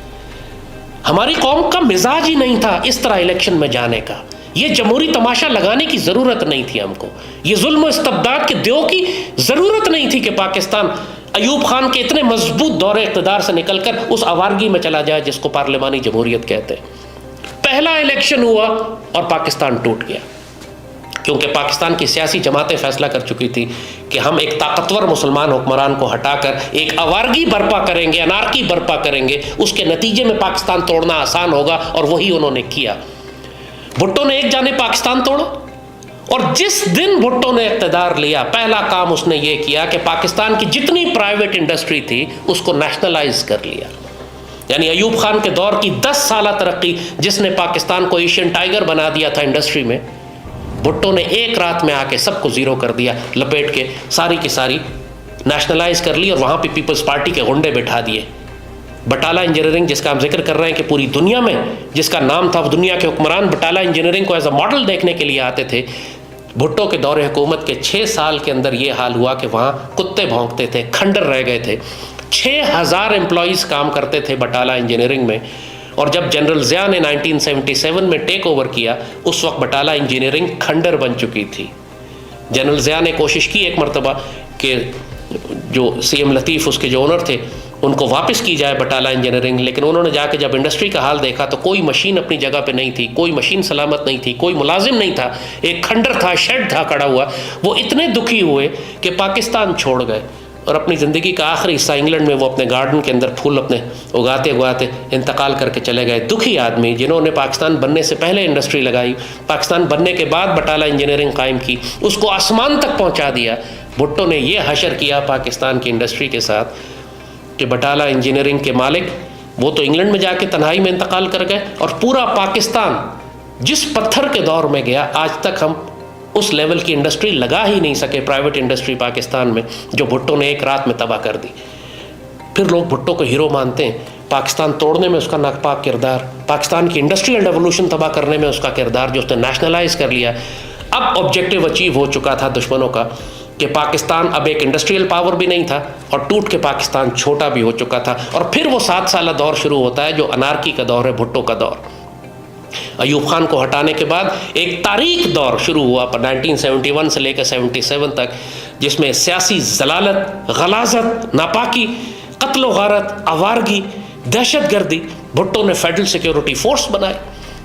ہماری قوم کا مزاج ہی نہیں تھا اس طرح الیکشن میں جانے کا. یہ جمہوری تماشا لگانے کی ضرورت نہیں تھی ہم کو. یہ ظلم و استبداد کے دیو کی ضرورت نہیں تھی کہ پاکستان ایوب خان کے اتنے مضبوط دور اقتدار سے نکل کر اس آوارگی میں چلا جائے جس کو پارلیمانی جمہوریت کہتے ہیں. پہلا الیکشن ہوا اور پاکستان ٹوٹ گیا کیونکہ پاکستان کی سیاسی جماعتیں فیصلہ کر چکی تھی کہ ہم ایک طاقتور مسلمان حکمران کو ہٹا کر ایک آوارگی برپا کریں گے، انارکی برپا کریں گے. اس کے نتیجے میں پاکستان توڑنا آسان ہوگا، اور وہی انہوں نے کیا. بھٹو نے ایک جانب پاکستان توڑا، اور جس دن بھٹو نے اقتدار لیا پہلا کام اس نے یہ کیا کہ پاکستان کی جتنی پرائیویٹ انڈسٹری تھی اس کو نیشنلائز کر لیا. یعنی ایوب خان کے دور کی 10 سالہ ترقی جس نے پاکستان کو ایشین ٹائیگر بنا دیا تھا انڈسٹری میں، بھٹو نے ایک رات میں آ کے سب کو زیرو کر دیا، لپیٹ کے ساری کی ساری نیشنلائز کر لی، اور وہاں پہ پیپلز پارٹی کے غنڈے بٹھا دیے. بٹالہ انجینئرنگ جس کا ہم ذکر کر رہے ہیں کہ پوری دنیا میں جس کا نام تھا، دنیا کے حکمران بٹالہ انجینئرنگ کو ایز اے ماڈل دیکھنے کے لیے آتے تھے. بھٹو کے دور حکومت کے 6 سال کے اندر یہ حال ہوا کہ وہاں کتے بھونکتے تھے، کھنڈر رہ گئے تھے. 6000 امپلائیز کام کرتے تھے بٹالہ انجینئرنگ میں. اور جب جنرل ضیاء نے 1977 میں ٹیک اوور کیا، اس وقت بٹالہ انجینئرنگ کھنڈر بن چکی تھی. جنرل ضیاء نے کوشش کی ایک مرتبہ کہ جو سی ایم لطیف اس کے جو اونر تھے ان کو واپس کی جائے بٹالہ انجینئرنگ، لیکن انہوں نے جا کے جب انڈسٹری کا حال دیکھا تو کوئی مشین اپنی جگہ پہ نہیں تھی، کوئی مشین سلامت نہیں تھی، کوئی ملازم نہیں تھا، ایک کھنڈر تھا، شیڈ تھا کھڑا ہوا. وہ اتنے دکھی ہوئے کہ پاکستان چھوڑ گئے، اور اپنی زندگی کا آخری حصہ انگلینڈ میں وہ اپنے گارڈن کے اندر پھول اپنے اگاتے انتقال کر کے چلے گئے. دکھی آدمی جنہوں نے پاکستان بننے سے پہلے انڈسٹری لگائی، پاکستان بننے کے بعد بٹالہ انجینئرنگ قائم کی، اس کو آسمان تک پہنچا دیا. بھٹو نے یہ حشر کیا پاکستان کی انڈسٹری کے ساتھ کہ بٹالہ انجینئرنگ کے مالک وہ تو انگلینڈ میں جا کے تنہائی میں انتقال کر گئے، اور پورا پاکستان جس پتھر کے دور میں گیا آج تک ہم اس لیول کی انڈسٹری لگا ہی نہیں سکے، پرائیویٹ انڈسٹری پاکستان میں، جو بھٹو نے ایک رات میں تباہ کر دی. پھر لوگ بھٹو کو ہیرو مانتے ہیں. پاکستان توڑنے میں اس کا ناپاک کردار، پاکستان کی انڈسٹریل ریولوشن تباہ کرنے میں اس کا کردار جو اس نے نیشنلائز کر لیا. اب آبجیکٹیو اچیو ہو چکا تھا دشمنوں کا کہ پاکستان اب ایک انڈسٹریل پاور بھی نہیں تھا، اور ٹوٹ کے پاکستان چھوٹا بھی ہو چکا تھا. اور پھر وہ 7 سالہ دور شروع ہوتا ہے جو انارکی کا دور ہے، بھٹو کا دور. ایوب خان کو ہٹانے کے بعد ایک تاریخ دور شروع ہوا 1971 سے لے کر 77 تک، جس میں سیاسی ضلالت، غلاظت، ناپاکی، قتل و غارت، آوارگی، دہشت گردی. بھٹو نے فیڈرل سیکیورٹی فورس بنائے،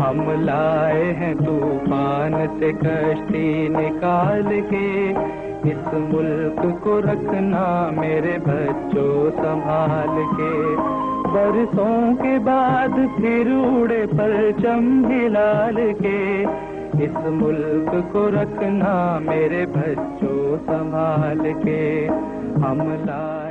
ہم لائے ہیں طوفان سے کشتی نکال کے، اس ملک کو رکھنا میرے بچوں سنبھال کے، برسوں کے بعد پھر اڑے پرچم ہلال کے، اس ملک کو رکھنا میرے بچوں سنبھال کے، ہم لائے